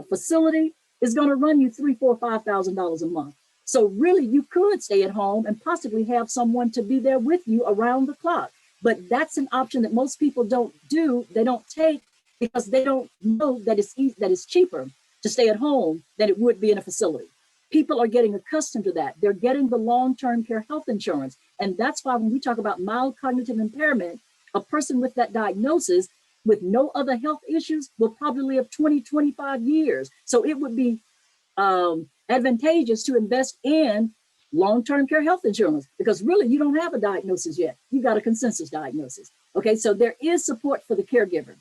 facility is going to run you $3,000, $4,000, $5,000 a month. So really, you could stay at home and possibly have someone to be there with you around the clock. But that's an option that most people don't do. They don't take because they don't know that it's cheaper to stay at home than it would be in a facility. People are getting accustomed to that. They're getting the long-term care health insurance. And that's why when we talk about mild cognitive impairment, a person with that diagnosis with no other health issues will probably live 20, 25 years. So it would be advantageous to invest in long-term care health insurance because really you don't have a diagnosis yet. You got a consensus diagnosis. Okay, so there is support for the caregiver.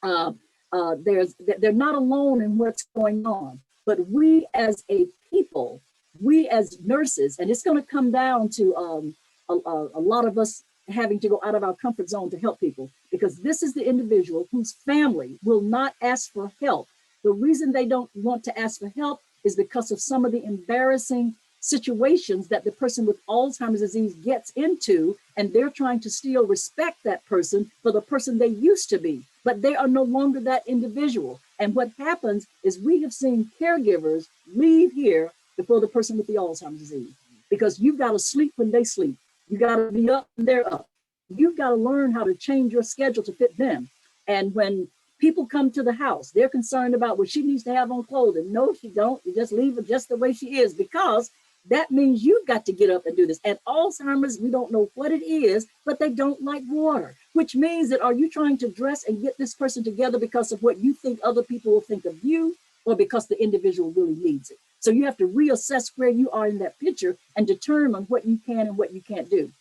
They're not alone in what's going on, but we as a people, we as nurses, and it's going to come down to a lot of us having to go out of our comfort zone to help people because this is the individual whose family will not ask for help. The reason they don't want to ask for help is because of some of the embarrassing situations that the person with Alzheimer's disease gets into, and they're trying to still respect that person for the person they used to be, but they are no longer that individual. And what happens is we have seen caregivers leave here before the person with the Alzheimer's disease because you've got to sleep when they sleep. You got to be up when they're up. You've got to learn how to change your schedule to fit them. And when People come to the house. They're concerned about what she needs to have on clothing. No, she don't. You just leave her just the way she is, because that means you've got to get up and do this. And Alzheimer's, we don't know what it is, but they don't like water, which means that, are you trying to dress and get this person together because of what you think other people will think of you, or because the individual really needs it? So you have to reassess where you are in that picture and determine what you can and what you can't do.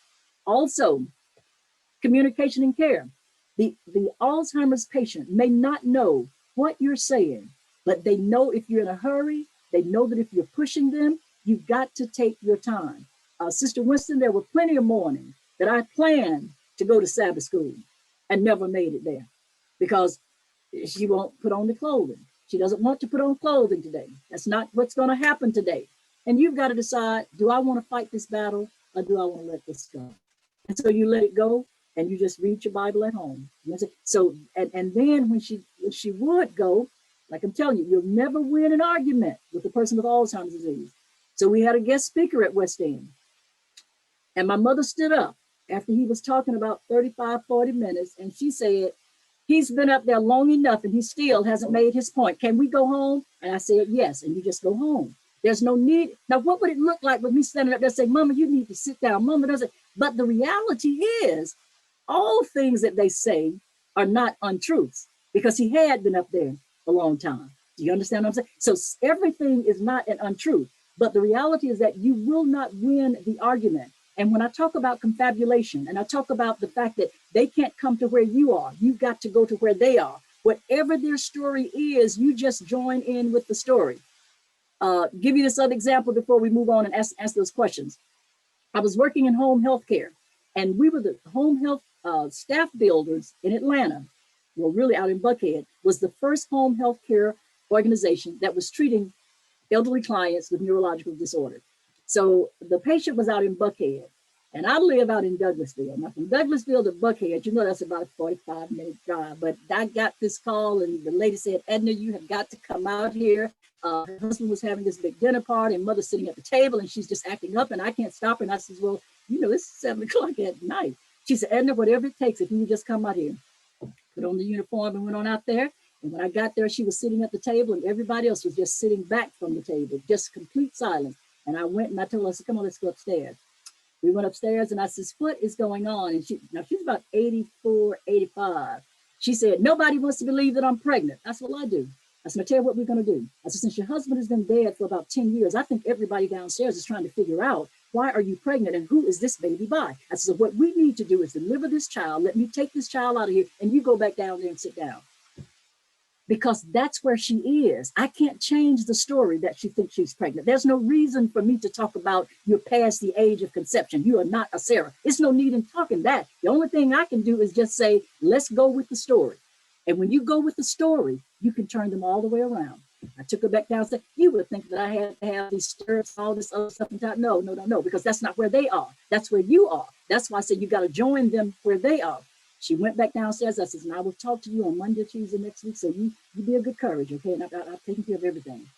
Also, communication and care. The Alzheimer's patient may not know what you're saying, but they know if you're in a hurry. They know that if you're pushing them, you've got to take your time. Sister Winston, there were plenty of mornings that I planned to go to Sabbath school and never made it there because she won't put on the clothing. She doesn't want to put on clothing today. That's not what's going to happen today. And you've got to decide, do I want to fight this battle, or do I want to let this go? And so you let it go, and you just read your Bible at home. So, and then when she would go, like I'm telling you, you'll never win an argument with a person with Alzheimer's disease. So we had a guest speaker at West End, and my mother stood up after he was talking about 35, 40 minutes, and she said, he's been up there long enough and he still hasn't made his point. Can we go home? And I said, yes, and you just go home. There's no need. Now, what would it look like with me standing up there saying, Mama, you need to sit down. Mama doesn't. But the reality is, all things that they say are not untruths, because he had been up there a long time. Do you understand what I'm saying? So everything is not an untruth, but the reality is that you will not win the argument. And when I talk about confabulation, and I talk about the fact that they can't come to where you are, you've got to go to where they are. Whatever their story is, you just join in with the story. Give you this other example before we move on and ask those questions. I was working in home health care, and we were the home health staff builders in Atlanta. Well, really out in Buckhead, was the first home health care organization that was treating elderly clients with neurological disorder. So the patient was out in Buckhead, and I live out in Douglasville. Now, from Douglasville to Buckhead, you know, that's about a 45-minute drive. But I got this call, and the lady said, Edna, you have got to come out here. Her husband was having this big dinner party, and mother's sitting at the table, and she's just acting up, and I can't stop her. And I said, well, you know, it's 7 o'clock at night. She said, Edna, whatever it takes, if you would just come out here. Put on the uniform and went on out there. And when I got there, she was sitting at the table, and everybody else was just sitting back from the table, just complete silence. And I went and I told her, I said, come on, let's go upstairs. We went upstairs, and I said, what is going on? And she's about 84, 85. She said, nobody wants to believe that I'm pregnant. I said, well, I do. I said, I'll tell you what we're going to do. I said, since your husband has been dead for about 10 years, I think everybody downstairs is trying to figure out, why are you pregnant and who is this baby by? I said, so what we need to do is deliver this child. Let me take this child out of here, and you go back down there and sit down. Because that's where she is. I can't change the story that she thinks she's pregnant. There's no reason for me to talk about you're past the age of conception. You are not a Sarah. It's no need in talking that. The only thing I can do is just say, let's go with the story. And when you go with the story, you can turn them all the way around. I took her back downstairs. You would think that I had to have these stirrups, all this other stuff. No, because that's not where they are. That's where you are. That's why I said you got to join them where they are. She went back downstairs. I said, and I will talk to you on Monday, Tuesday next week. So you be of good courage, okay? And I've taken care of everything.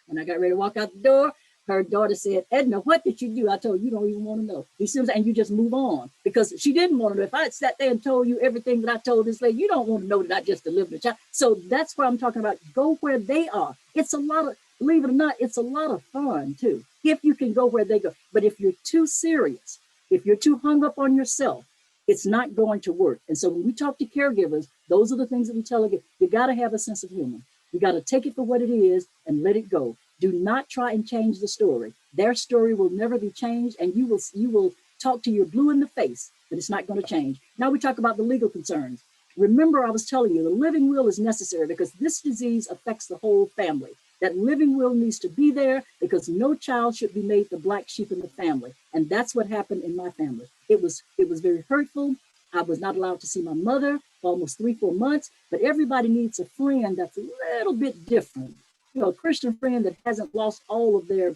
When I got ready to walk out the door, her daughter said, Edna, what did you do? I told her, you don't even want to know. You see what I'm saying? And you just move on, because she didn't want to know. If I had sat there and told you everything that I told this lady, you don't want to know that I just delivered a child. So that's why I'm talking about go where they are. It's a lot of, believe it or not, it's a lot of fun too, if you can go where they go. But if you're too serious, if you're too hung up on yourself, it's not going to work. And so when we talk to caregivers, those are the things that we tell them. You got to have a sense of humor. You got to take it for what it is and let it go. Do not try and change the story. Their story will never be changed, and you will talk to your blue in the face, but it's not going to change. Now we talk about the legal concerns. Remember, I was telling you, the living will is necessary because this disease affects the whole family. That living will needs to be there because no child should be made the black sheep in the family. And that's what happened in my family. It was very hurtful. I was not allowed to see my mother for almost 3-4 months, but everybody needs a friend that's a little bit different. You know, a Christian friend that hasn't lost all of their,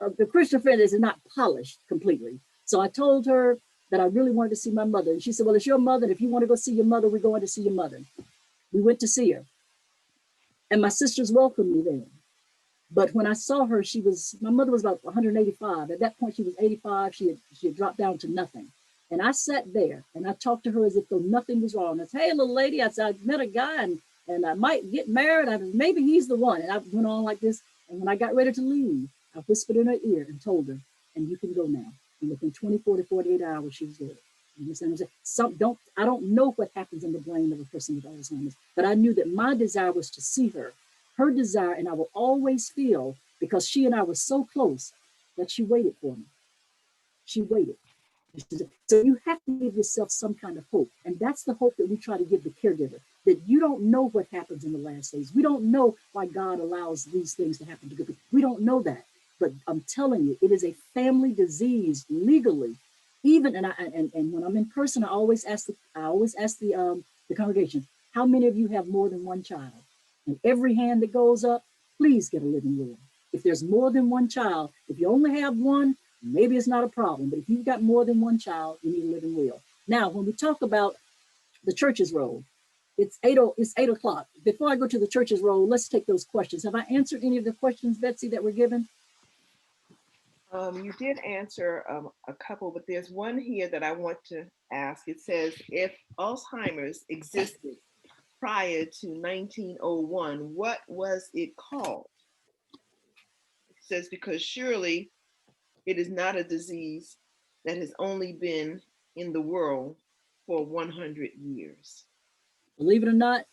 the Christian friend is not polished completely. So I told her that I really wanted to see my mother. And she said, well, it's your mother. If you want to go see your mother, we're going to see your mother. We went to see her. And my sisters welcomed me there. But when I saw her, my mother was about 185. At that point, she was 85. She had dropped down to nothing. And I sat there and I talked to her as if though nothing was wrong. I said, hey, little lady, I said, I met a guy and I might get married. Maybe he's the one. And I went on like this. And when I got ready to leave, I whispered in her ear and told her, and you can go now. And within 24 to 48 hours, she was dead. You understand what I'm saying? I don't know what happens in the brain of a person with Alzheimer's, but I knew that my desire was to see her desire, and I will always feel, because she and I were so close, that she waited for me. She waited. So you have to give yourself some kind of hope. And that's the hope that we try to give the caregiver, that you don't know what happens in the last days. We don't know why God allows these things to happen to good people. We don't know that. But I'm telling you, it is a family disease legally. Even, and when I'm in person, I always ask the congregation, how many of you have more than one child? And every hand that goes up, please get a living will. If there's more than one child, if you only have one, maybe it's not a problem. But if you've got more than one child, you need a living will. Now, when we talk about the church's role, it's 8 o'clock. Before I go to the church's role, let's take those questions. Have I answered any of the questions, Betsy, that were given? You did answer a couple, but there's one here that I want to ask. It says, if Alzheimer's existed prior to 1901, what was it called? It says, because surely it is not a disease that has only been in the world for 100 years. Believe it or not,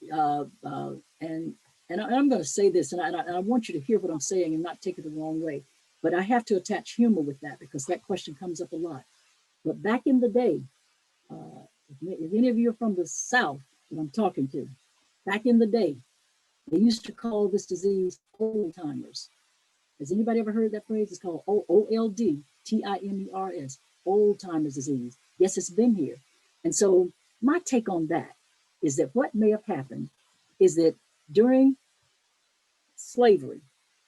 and I'm going to say this, and I want you to hear what I'm saying and not take it the wrong way, but I have to attach humor with that because that question comes up a lot. But back in the day, if any of you are from the South that I'm talking to, back in the day, they used to call this disease old timers. Has anybody ever heard that phrase? It's called OLD-TIMERS, old timers disease. Yes, it's been here. And so my take on that is that what may have happened is that during slavery,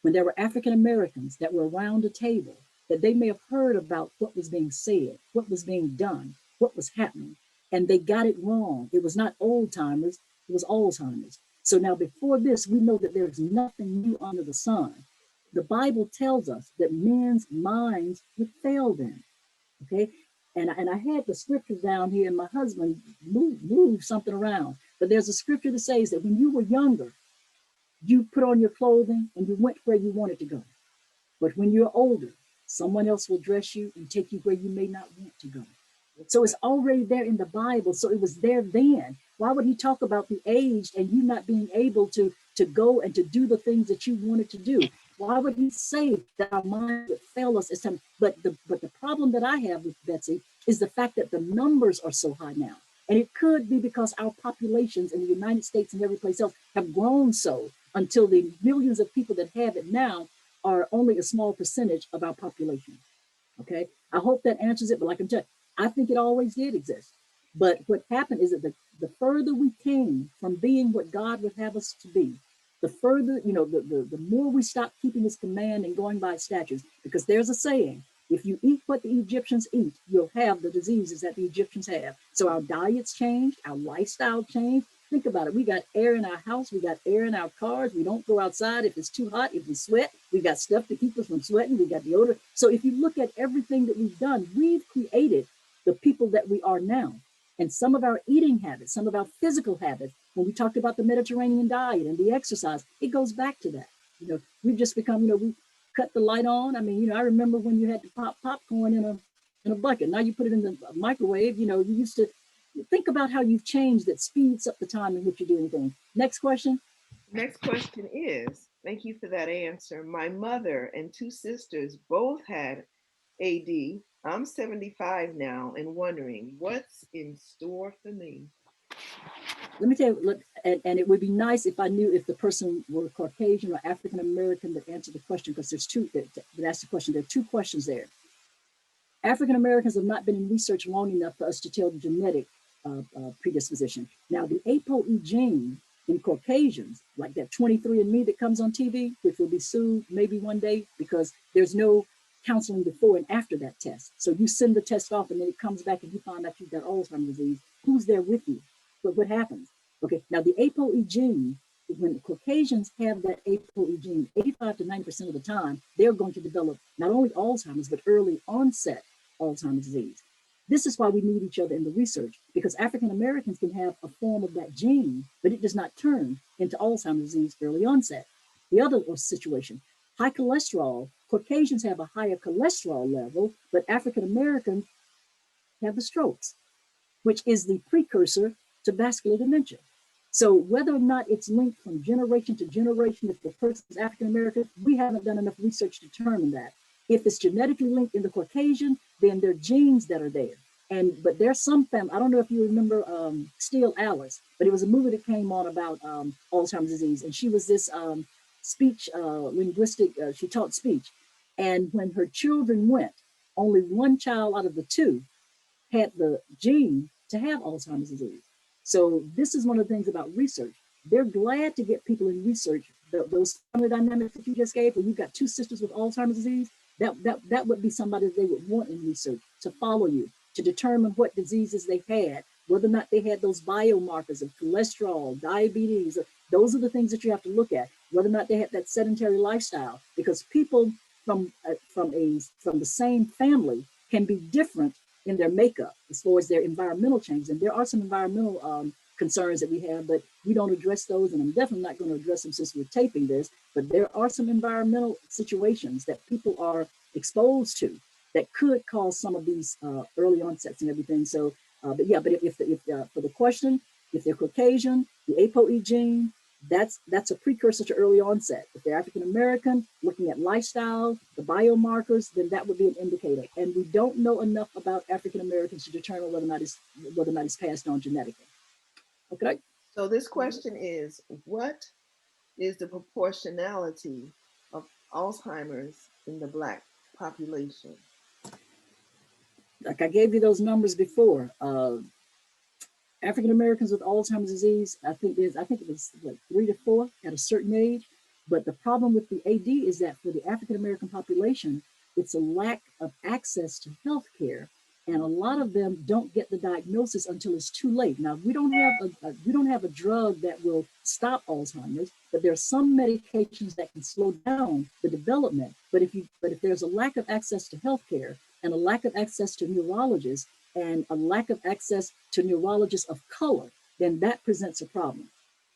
when there were African Americans that were around a table, that they may have heard about what was being said, what was being done, what was happening, and they got it wrong. It was not old timers, it was Alzheimer's. So now before this, we know that there's nothing new under the sun. The Bible tells us that men's minds would fail them. Okay. And I had the scriptures down here, and my husband moved something around. But there's a scripture that says that when you were younger, you put on your clothing and you went where you wanted to go. But when you're older, someone else will dress you and take you where you may not want to go. So it's already there in the Bible. So it was there then. Why would he talk about the age and you not being able to go and to do the things that you wanted to do? Why would he say that our mind would fail us as time? But the problem that I have with Betsy is the fact that the numbers are so high now. And it could be because our populations in the United States and every place else have grown so until the millions of people that have it now are only a small percentage of our population. Okay. I hope that answers it. But like I'm telling you, I think it always did exist. But what happened is that the further we came from being what God would have us to be, the further, the more we stop keeping his command and going by his statutes. Because there's a saying, if you eat what the Egyptians eat, you'll have the diseases that the Egyptians have. So our diets changed, our lifestyle changed. Think about it. We got air in our house. We got air in our cars. We don't go outside if it's too hot. If we sweat, we got stuff to keep us from sweating. We got deodorant. So if you look at everything that we've done, we've created the people that we are now. And some of our eating habits, some of our physical habits, when we talked about the Mediterranean diet and the exercise, it goes back to that. We've just become, we cut the light on. I mean, I remember when you had to pop popcorn in a bucket. Now you put it in the microwave. You used to think about how you've changed that speeds up the time in which you do anything. Next question. Next question is, thank you for that answer. My mother and two sisters both had AD. I'm 75 now and wondering what's in store for me. Let me tell you, and it would be nice if I knew if the person were Caucasian or African American that answered the question, because there's two that asked the question. There are two questions there. African Americans have not been in research long enough for us to tell the genetic predisposition. Now, the ApoE gene in Caucasians, like that 23andMe that comes on TV, which will be sued maybe one day because there's no counseling before and after that test. So you send the test off and then it comes back and you find out you've got Alzheimer's disease. Who's there with you? But what happens? Okay, now the ApoE gene, when Caucasians have that ApoE gene, 85 to 90% of the time, they're going to develop not only Alzheimer's, but early onset Alzheimer's disease. This is why we need each other in the research, because African Americans can have a form of that gene, but it does not turn into Alzheimer's disease early onset. The other situation, high cholesterol. Caucasians have a higher cholesterol level, but African Americans have the strokes, which is the precursor to vascular dementia. So whether or not it's linked from generation to generation, if the person is African American, we haven't done enough research to determine that. If it's genetically linked in the Caucasian, then there are genes that are there. But there's some family, I don't know if you remember Still Alice, but it was a movie that came on about Alzheimer's disease. And she was this speech linguistic, she taught speech. And when her children went, only one child out of the two had the gene to have Alzheimer's disease. So this is one of the things about research. They're glad to get people in research. Those family dynamics that you just gave, where you've got two sisters with Alzheimer's disease, that would be somebody that they would want in research to follow you, to determine what diseases they had, whether or not they had those biomarkers of cholesterol, diabetes. Those are the things that you have to look at, whether or not they had that sedentary lifestyle, because people from the same family can be different in their makeup as far as their environmental changes. And there are some environmental concerns that we have, but we don't address those. And I'm definitely not going to address them since we're taping this, but there are some environmental situations that people are exposed to that could cause some of these early onsets and everything. So, but if for the question, if they're Caucasian, the ApoE gene, that's a precursor to early onset. If they're African American, looking at lifestyle, the biomarkers, then that would be an indicator. And we don't know enough about African Americans to determine whether or not it's passed on genetically. Okay. So this question is, what is the proportionality of Alzheimer's in the Black population? Like I gave you those numbers before. African Americans with Alzheimer's disease, I think it was like 3 to 4 at a certain age. But the problem with the AD is that for the African American population, it's a lack of access to health care. And a lot of them don't get the diagnosis until it's too late. Now, we don't have a drug that will stop Alzheimer's, but there are some medications that can slow down the development. But if there's a lack of access to health care and a lack of access to neurologists, and a lack of access to neurologists of color, then that presents a problem.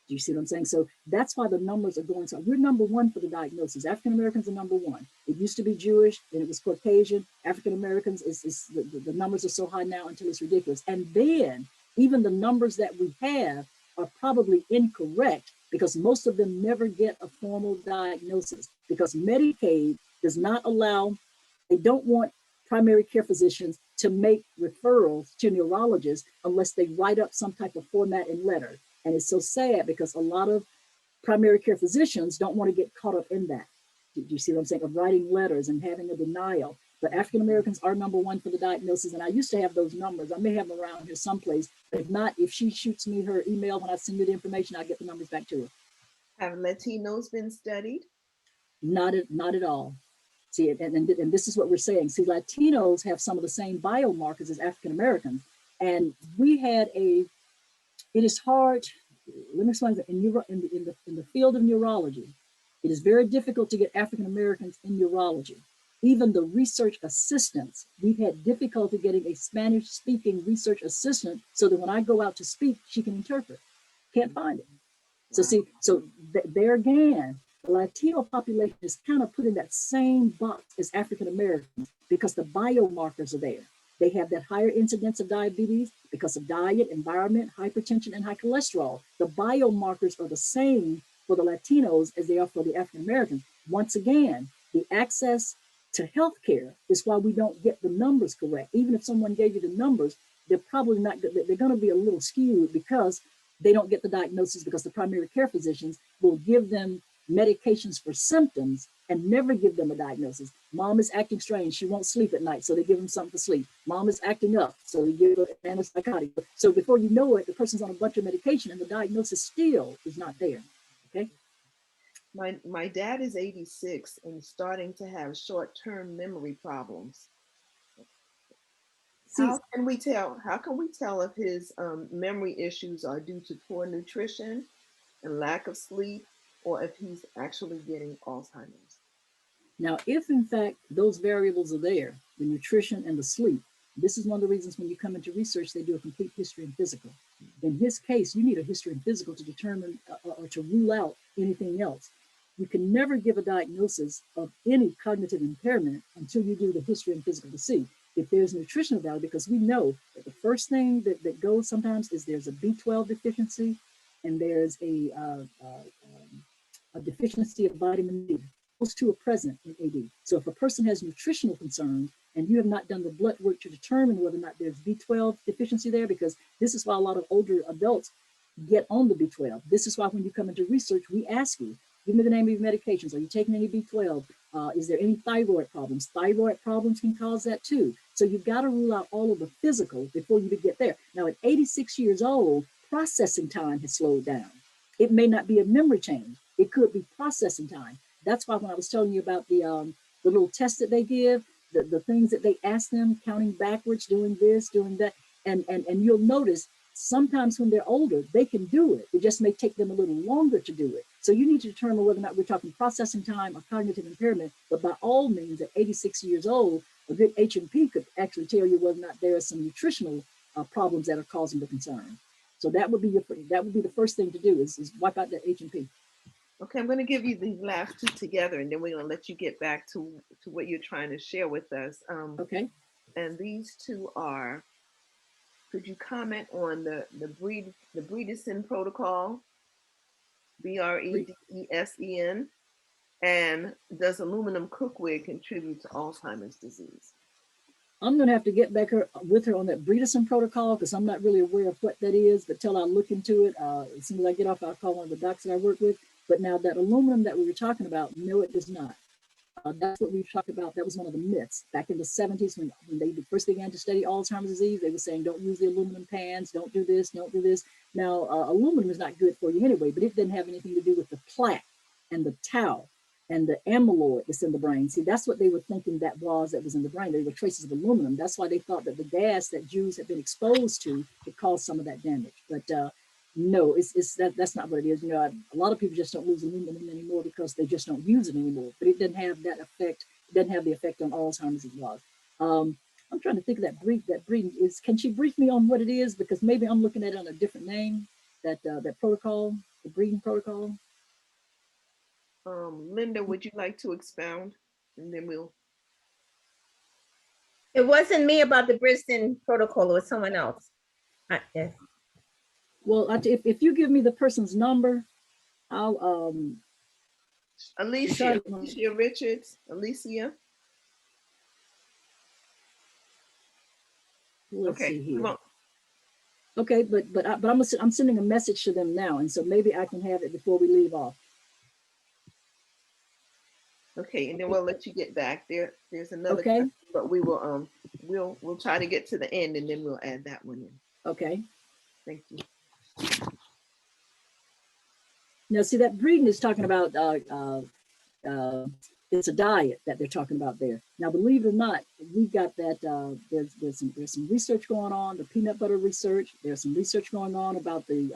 Do you see what I'm saying? So that's why the numbers are going. So we're number one for the diagnosis. African Americans are number one. It used to be Jewish, then it was Caucasian. African Americans the numbers are so high now until it's ridiculous. And then even the numbers that we have are probably incorrect because most of them never get a formal diagnosis because Medicaid does not allow, they don't want primary care physicians to make referrals to neurologists unless they write up some type of format and letter. And it's so sad because a lot of primary care physicians don't want to get caught up in that. Do you see what I'm saying? Of writing letters and having a denial. But African Americans are number one for the diagnosis. And I used to have those numbers. I may have them around here someplace. But if not, if she shoots me her email when I send you the information, I'll get the numbers back to her. Have Latinos been studied? Not at all. See, and this is what we're saying. See, Latinos have some of the same biomarkers as African Americans. And we had it is hard, let me explain that in the field of neurology, it is very difficult to get African Americans in neurology. Even the research assistants, we've had difficulty getting a Spanish speaking research assistant so that when I go out to speak, she can interpret. Can't find it. So wow. There again, the Latino population is kind of put in that same box as African Americans because the biomarkers are there. They have that higher incidence of diabetes because of diet, environment, hypertension, and high cholesterol. The biomarkers are the same for the Latinos as they are for the African Americans. Once again, the access to healthcare is why we don't get the numbers correct. Even if someone gave you the numbers, they're probably not good. They're going to be a little skewed because they don't get the diagnosis because the primary care physicians will give them medications for symptoms and never give them a diagnosis. Mom is acting strange. She won't sleep at night. So they give them something to sleep. Mom is acting up. So they give her an antipsychotic. So before you know it, the person's on a bunch of medication and the diagnosis still is not there. Okay. My dad is 86 and starting to have short-term memory problems. How can we tell if his memory issues are due to poor nutrition and lack of sleep, or if he's actually getting Alzheimer's? Now, if in fact those variables are there, the nutrition and the sleep, This is one of the reasons when you come into research, they do a complete history and physical. In his case, you need a history and physical to determine or to rule out anything else. You can never give a diagnosis of any cognitive impairment until you do the history and physical to see if there's nutritional value, because we know that the first thing that goes sometimes is there's a B12 deficiency and there's a deficiency of vitamin D. Those two are present in AD. So if a person has nutritional concerns and you have not done the blood work to determine whether or not there's B12 deficiency there, because this is why a lot of older adults get on the B12. This is why when you come into research, we ask you, give me the name of your medications. Are you taking any B12? Is there any thyroid problems? Thyroid problems can cause that too. So you've got to rule out all of the physical before you get there. Now at 86 years old, processing time has slowed down. It may not be a memory change. It could be processing time. That's why when I was telling you about the little test that they give, the things that they ask them, counting backwards, doing this, doing that, and you'll notice sometimes when they're older, they can do it. It just may take them a little longer to do it. So you need to determine whether or not we're talking processing time or cognitive impairment. But by all means, at 86 years old, a good H&P could actually tell you whether or not there are some nutritional problems that are causing the concern. So that would be the first thing to do is wipe out that H&P. Okay, I'm going to give you the last two together, and then we're going to let you get back to what you're trying to share with us. Okay. And these two are, could you comment on the Bredesen protocol, Bredesen, and does aluminum cookware contribute to Alzheimer's disease? I'm going to have to get back with her on that Bredesen protocol because I'm not really aware of what that is, but till I look into it, as soon as I get off, I'll call one of the docs that I work with. But now that aluminum that we were talking about, no, it does not. That's what we talked about. That was one of the myths back in the 70s when they first began to study Alzheimer's disease. They were saying, don't use the aluminum pans, don't do this, don't do this. Now, aluminum is not good for you anyway, but it didn't have anything to do with the plaque and the tau and the amyloid that's in the brain. See, that's what they were thinking that was in the brain. They were traces of aluminum. That's why they thought that the gas that Jews had been exposed to could cause some of that damage. But no, that's not what it is. You know, a lot of people just don't use aluminum anymore because they just don't use it anymore. But it doesn't have that effect. It doesn't have the effect on Alzheimer's as it was. I'm trying to think of that breeding is. Can she brief me on what it is? Because maybe I'm looking at it on a different name. That protocol, the breeding protocol. Linda, would you like to expound, and then we'll. It wasn't me about the Bredesen protocol. It was someone else. Yes. Well, if you give me the person's number, I'll Alicia Richards. Alicia. Let's see here. Okay, but I'm sending a message to them now, and so maybe I can have it before we leave off. Okay, and then we'll let you get back there. There's another. Okay. Question, but we will we'll try to get to the end, and then we'll add that one in. Okay. Thank you. Now, see, that breeding is talking about, it's a diet that they're talking about there. Now, believe it or not, we've got that, there's some research going on, the peanut butter research. There's some research going on about the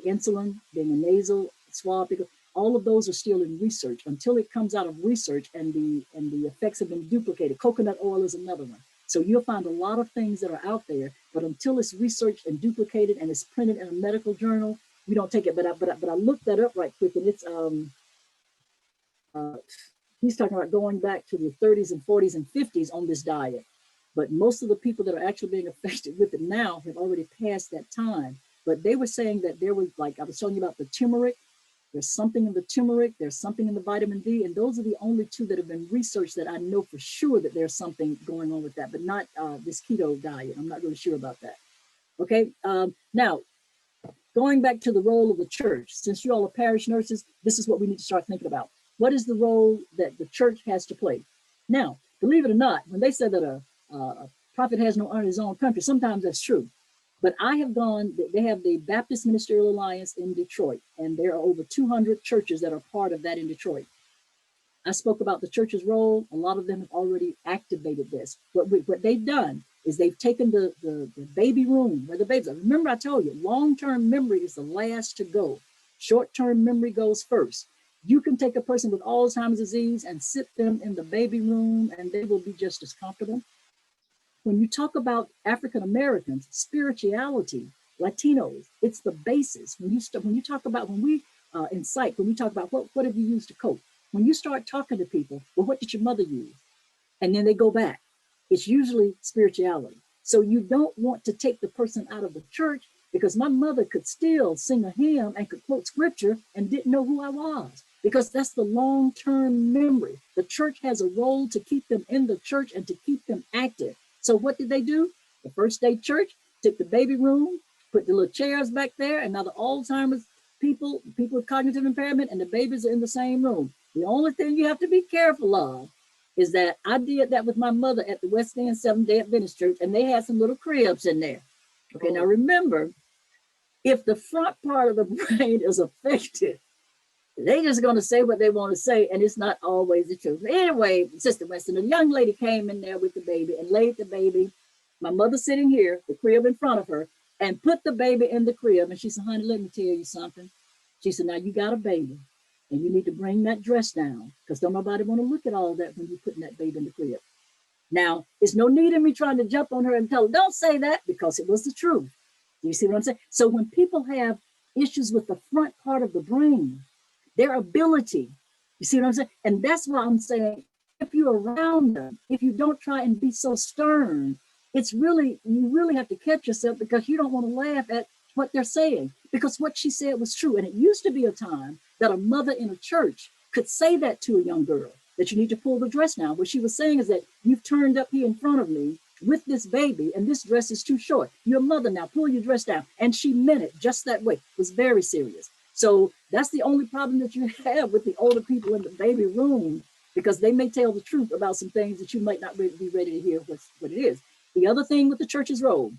insulin being a nasal swab. All of those are still in research until it comes out of research and the effects have been duplicated. Coconut oil is another one. So you'll find a lot of things that are out there, but until it's researched and duplicated and it's printed in a medical journal, we don't take it. But I looked that up right quick, and it's he's talking about going back to the 30s and 40s and 50s on this diet. But most of the people that are actually being affected with it now have already passed that time. But they were saying that there was, like I was telling you about the turmeric. There's something in the turmeric, there's something in the vitamin D, and those are the only two that have been researched that I know for sure that there's something going on with that, but not this keto diet. I'm not really sure about that. Okay, now, going back to the role of the church, since you all are parish nurses, this is what we need to start thinking about. What is the role that the church has to play? Now, believe it or not, when they said that a prophet has no honor in his own country, sometimes that's true. But I have gone, they have the Baptist Ministerial Alliance in Detroit, and there are over 200 churches that are part of that in Detroit. I spoke about the church's role. A lot of them have already activated this. What they've done is they've taken the baby room where the babies are. Remember, I told you, long-term memory is the last to go. Short-term memory goes first. You can take a person with Alzheimer's disease and sit them in the baby room, and they will be just as comfortable. when you talk about African Americans, spirituality, Latinos, it's the basis. When you talk about, when we in psych, when we talk about what have you used to cope, when you start talking to people, well, what did your mother use? And then they go back. It's usually spirituality. So you don't want to take the person out of the church, because my mother could still sing a hymn and could quote scripture and didn't know who I was, because that's the long-term memory. The church has a role to keep them in the church and to keep them active. So what did they do? The first day church took the baby room, put the little chairs back there, and now the Alzheimer's people with cognitive impairment and the babies are in the same room. The only thing you have to be careful of is that I did that with my mother at the West End Seventh-day Adventist Church, and they had some little cribs in there. Okay, now remember, if the front part of the brain is affected, they just going to say what they want to say, and it's not always the truth. Anyway, Sister Winston, a young lady came in there with the baby and laid the baby, my mother sitting here, the crib in front of her, and put the baby in the crib. And she said, honey, let me tell you something. She said, now you got a baby, and you need to bring that dress down, because don't nobody want to look at all that when you're putting that baby in the crib. Now, there's no need in me trying to jump on her and tell her, don't say that, because it was the truth. Do you see what I'm saying? So when people have issues with the front part of the brain, their ability, you see what I'm saying? And that's why I'm saying, if you're around them, if you don't try and be so stern, it's really, you really have to catch yourself, because you don't want to laugh at what they're saying, because what she said was true. And it used to be a time that a mother in a church could say that to a young girl, that you need to pull the dress down. What she was saying is that you've turned up here in front of me with this baby, and this dress is too short. You're a mother now, pull your dress down. And she meant it just that way. It was very serious. So that's the only problem that you have with the older people in the baby room, because they may tell the truth about some things that you might not be ready to hear what it is. The other thing with the church's role,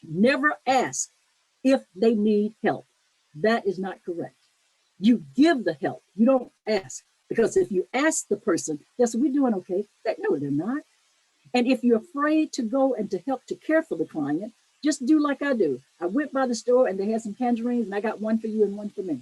never ask if they need help. That is not correct. You give the help. You don't ask, because if you ask the person, yes, we're doing okay. No, they're not. And if you're afraid to go and to help to care for the client, just do like I do. I went by the store and they had some tangerines, and I got one for you and one for me.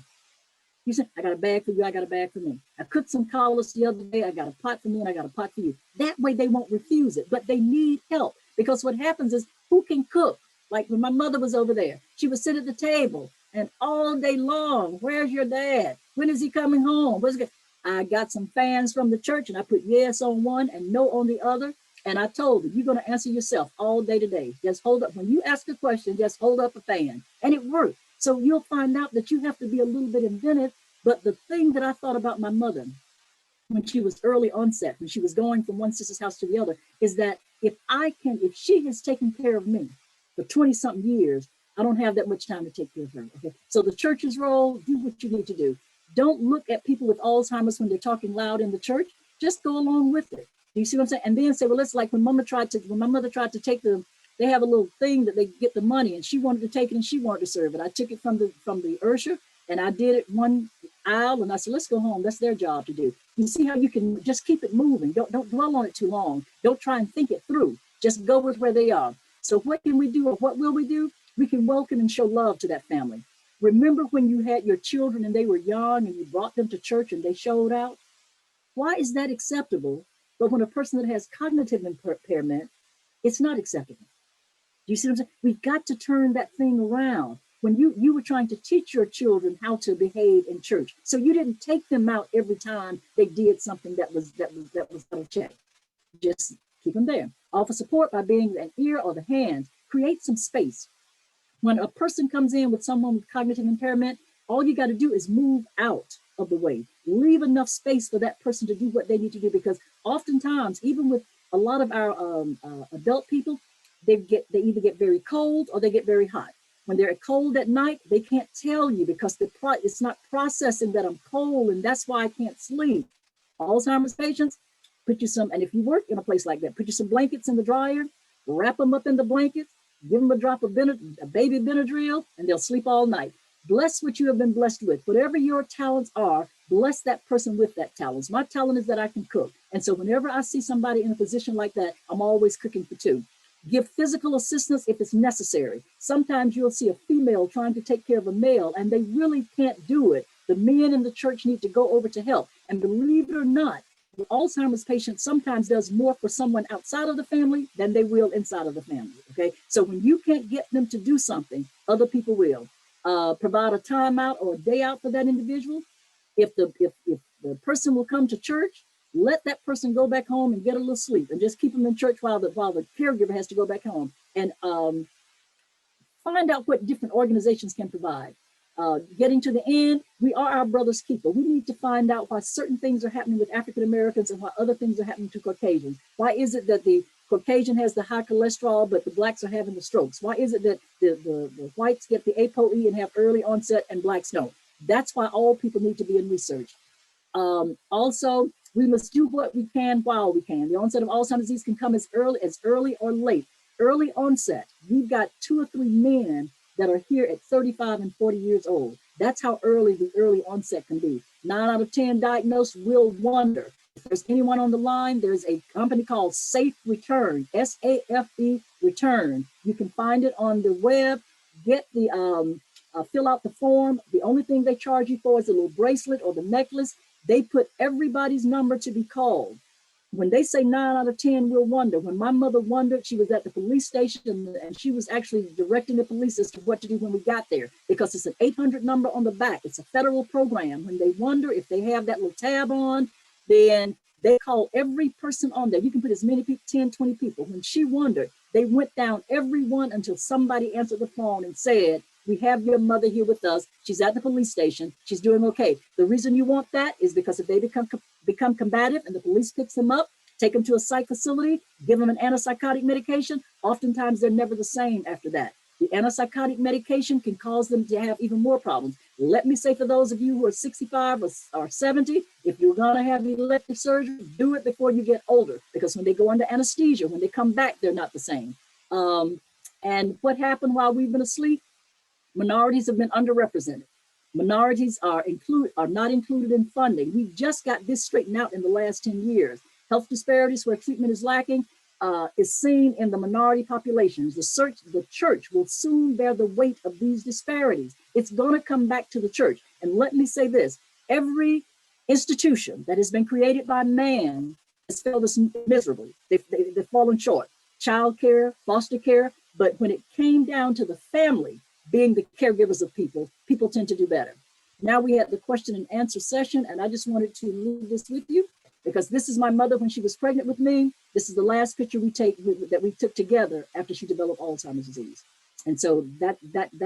You said, I got a bag for you, I got a bag for me. I cooked some collards the other day, I got a pot for me and I got a pot for you. That way they won't refuse it, but they need help, because what happens is, who can cook? Like when my mother was over there, she would sit at the table and all day long, where's your dad? When is he coming home? I got some fans from the church and I put yes on one and no on the other. And I told her, you're going to answer yourself all day today. Just hold up. When you ask a question, just hold up a fan. And it worked. So you'll find out that you have to be a little bit inventive. But the thing that I thought about my mother when she was early onset, when she was going from one sister's house to the other, is that if she has taken care of me for 20 something years, I don't have that much time to take care of her. Okay. So the church's role, do what you need to do. Don't look at people with Alzheimer's when they're talking loud in the church. Just go along with it. Do you see what I'm saying? And then say, well, it's like when my mother tried to take them, they have a little thing that they get the money, and she wanted to take it and she wanted to serve it. I took it from the usher and I did it one aisle, and I said, let's go home. That's their job to do. You see how you can just keep it moving. Don't dwell on it too long. Don't try and think it through. Just go with where they are. So what can we do, or what will we do? We can welcome and show love to that family. Remember when you had your children and they were young and you brought them to church and they showed out? Why is that acceptable? But when a person that has cognitive impairment, it's not acceptable. Do you see what I'm saying? We've got to turn that thing around. When you were trying to teach your children how to behave in church, so you didn't take them out every time they did something that was out of check. Just keep them there. Offer support by being an ear or the hand. Create some space. When a person comes in with someone with cognitive impairment, all you got to do is move out of the way. Leave enough space for that person to do what they need to do, because oftentimes, even with a lot of our adult people, they either get very cold or they get very hot. When they're cold at night, they can't tell you, because it's not processing that I'm cold and that's why I can't sleep. Alzheimer's patients, and if you work in a place like that, put you some blankets in the dryer, wrap them up in the blankets, give them a drop of a baby Benadryl, and they'll sleep all night. Bless what you have been blessed with. Whatever your talents are, bless that person with that talent. My talent is that I can cook. And so whenever I see somebody in a position like that, I'm always cooking for two. Give physical assistance if it's necessary. Sometimes you'll see a female trying to take care of a male and they really can't do it. The men in the church need to go over to help. And believe it or not, the Alzheimer's patient sometimes does more for someone outside of the family than they will inside of the family, okay? So when you can't get them to do something, other people will. Provide a timeout or a day out for that individual. If the person will come to church, let that person go back home and get a little sleep and just keep them in church while the caregiver has to go back home. And find out what different organizations can provide. Getting to the end, we are our brother's keeper. We need to find out why certain things are happening with African Americans and why other things are happening to Caucasians. Why is it that the Caucasian has the high cholesterol, but the blacks are having the strokes? Why is it that the whites get the ApoE and have early onset and blacks don't? That's why all people need to be in research. Also, we must do what we can while we can. The onset of Alzheimer's disease can come as early or late. Early onset, we've got 2 or 3 men that are here at 35 and 40 years old. That's how early the early onset can be. 9 out of 10 diagnosed will wonder. If there's anyone on the line, there's a company called Safe Return, SAFE Return. You can find it on the web. Get the, fill out the form. The only thing they charge you for is a little bracelet or the necklace. They put everybody's number to be called. When they say 9 out of 10 will wonder, when my mother wondered, she was at the police station and she was actually directing the police as to what to do when we got there, because it's an 800 number on the back. It's a federal program. When they wonder, if they have that little tab on, then they call every person on there. You can put as many people, 10, 20 people. When she wondered, they went down everyone until somebody answered the phone and said, "We have your mother here with us. She's at the police station. She's doing okay." The reason you want that is because if they become combative and the police picks them up, take them to a psych facility, give them an antipsychotic medication, oftentimes they're never the same after that. The antipsychotic medication can cause them to have even more problems. Let me say, for those of you who are 65 or 70, if you're going to have elective surgery, do it before you get older, because when they go under anesthesia, when they come back, they're not the same. And what happened while we've been asleep? Minorities have been underrepresented. Minorities are not included in funding. We just got this straightened out in the last 10 years. Health disparities where treatment is lacking is seen in the minority populations. The church will soon bear the weight of these disparities. It's going to come back to the church. And let me say this, every institution that has been created by man has failed us miserably. They've fallen short. Child care, foster care, but when it came down to the family being the caregivers of people, people tend to do better. Now we had the question and answer session, and I just wanted to leave this with you, because this is my mother when she was pregnant with me. This is the last picture that we took together after she developed Alzheimer's disease. And so that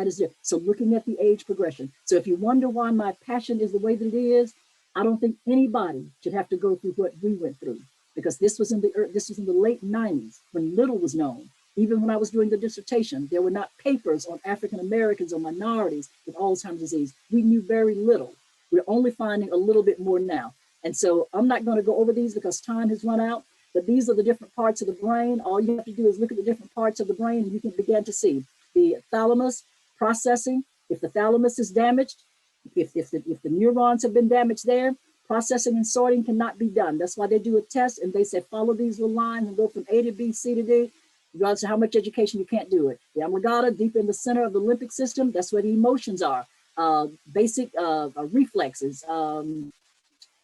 is it. So looking at the age progression. So if you wonder why my passion is the way that it is, I don't think anybody should have to go through what we went through, because this was in the late 90s when little was known. Even when I was doing the dissertation, there were not papers on African Americans or minorities with Alzheimer's disease. We knew very little. We're only finding a little bit more now. And so I'm not going to go over these because time has run out, but these are the different parts of the brain. All you have to do is look at the different parts of the brain and you can begin to see the thalamus processing. If the thalamus is damaged, if the neurons have been damaged there, processing and sorting cannot be done. That's why they do a test and they say, follow these little lines and go from A to B, C to D. Regardless of how much education, you can't do it. The amygdala, deep in the center of the limbic system, that's where the emotions are. Basic reflexes.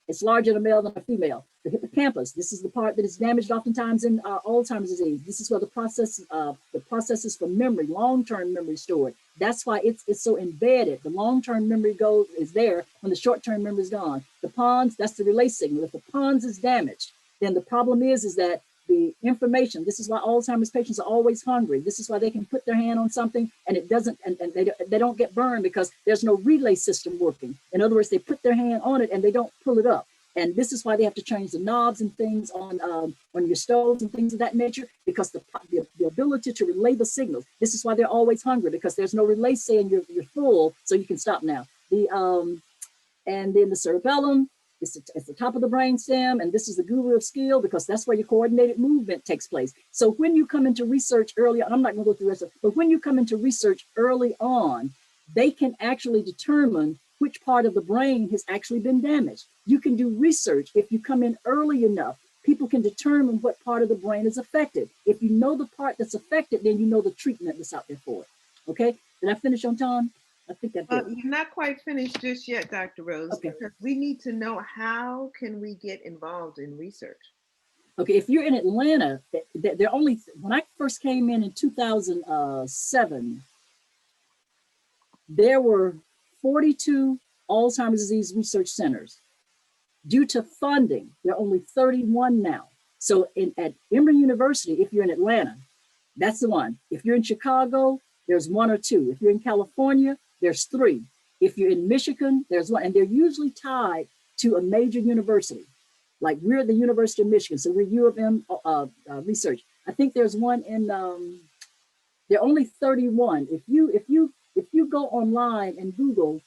It's larger in a male than a female. The hippocampus, this is the part that is damaged oftentimes in Alzheimer's disease. This is where the processes for memory, long-term memory stored. That's why it's so embedded. The long-term memory is there when the short-term memory is gone. The pons, that's the relay signal. If the pons is damaged, then the problem is that the information, this is why Alzheimer's patients are always hungry. This is why they can put their hand on something and it doesn't, and they don't get burned because there's no relay system working. In other words, they put their hand on it and they don't pull it up. And this is why they have to change the knobs and things on your stoves and things of that nature, because the ability to relay the signals. This is why they're always hungry, because there's no relay saying you're full, so you can stop now. And then the cerebellum. It's the top of the brain stem, and this is the guru of skill, because that's where your coordinated movement takes place. So when you come into research early on, I'm not going to go through the rest of it, but when you come into research early on, they can actually determine which part of the brain has actually been damaged. You can do research if you come in early enough. People can determine what part of the brain is affected. If you know the part that's affected, then you know the treatment that's out there for it. Okay, did I finish on time? I think I Well, did. you're not quite finished just yet, Dr. Rose, Okay. because we need to know how can we get involved in research. Okay, if you're in Atlanta, they're only, when I first came in 2007, there were 42 Alzheimer's disease research centers. Due to funding, there are only 31 now. So at Emory University, if you're in Atlanta, that's the one. If you're in Chicago, there's one or two. If you're in California, there's three. If you're in Michigan, there's one. And they're usually tied to a major university. Like we're at the University of Michigan, so we're U of M research. I think there's one in, there are only 31. If you go online and Google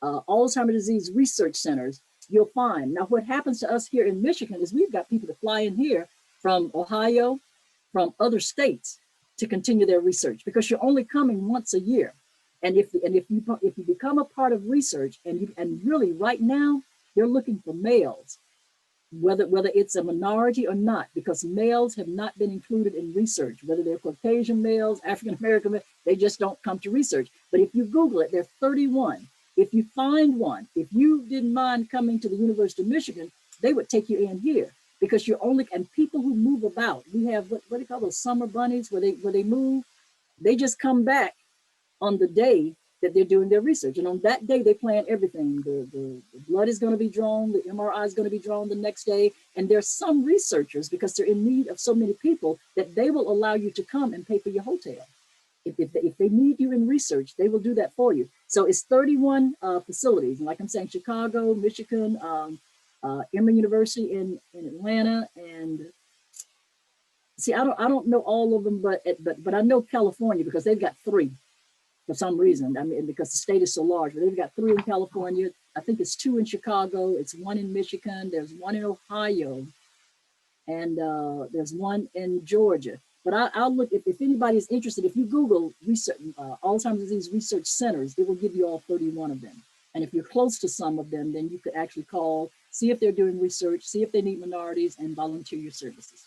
Alzheimer's disease research centers, you'll find. Now, what happens to us here in Michigan is we've got people that fly in here from Ohio, from other states to continue their research because you're only coming once a year. And if you become a part of research and really right now they're looking for males, whether it's a minority or not, because males have not been included in research, whether they're Caucasian males, African American males, they just don't come to research. But if you Google it, there are 31. If you find one, if you didn't mind coming to the University of Michigan, they would take you in here because you're only, and people who move about, we have what do you call those summer bunnies where they move, they just come back on the day that they're doing their research. And on that day, they plan everything. The blood is going to be drawn, the MRI is going to be drawn the next day. And there's some researchers, because they're in need of so many people, that they will allow you to come and pay for your hotel. If they need you in research, they will do that for you. So it's 31 facilities. And like I'm saying, Chicago, Michigan, Emory University in Atlanta, and see, I don't know all of them, but I know California because they've got 3. For some reason, I mean, because the state is so large, but they've got 3 in California. I think it's 2 in Chicago. It's 1 in Michigan. There's 1 in Ohio, and there's 1 in Georgia. But I'll look, if anybody's interested, if you Google research, Alzheimer's disease research centers, it will give you all 31 of them. And if you're close to some of them, then you could actually call, see if they're doing research, see if they need minorities, and volunteer your services.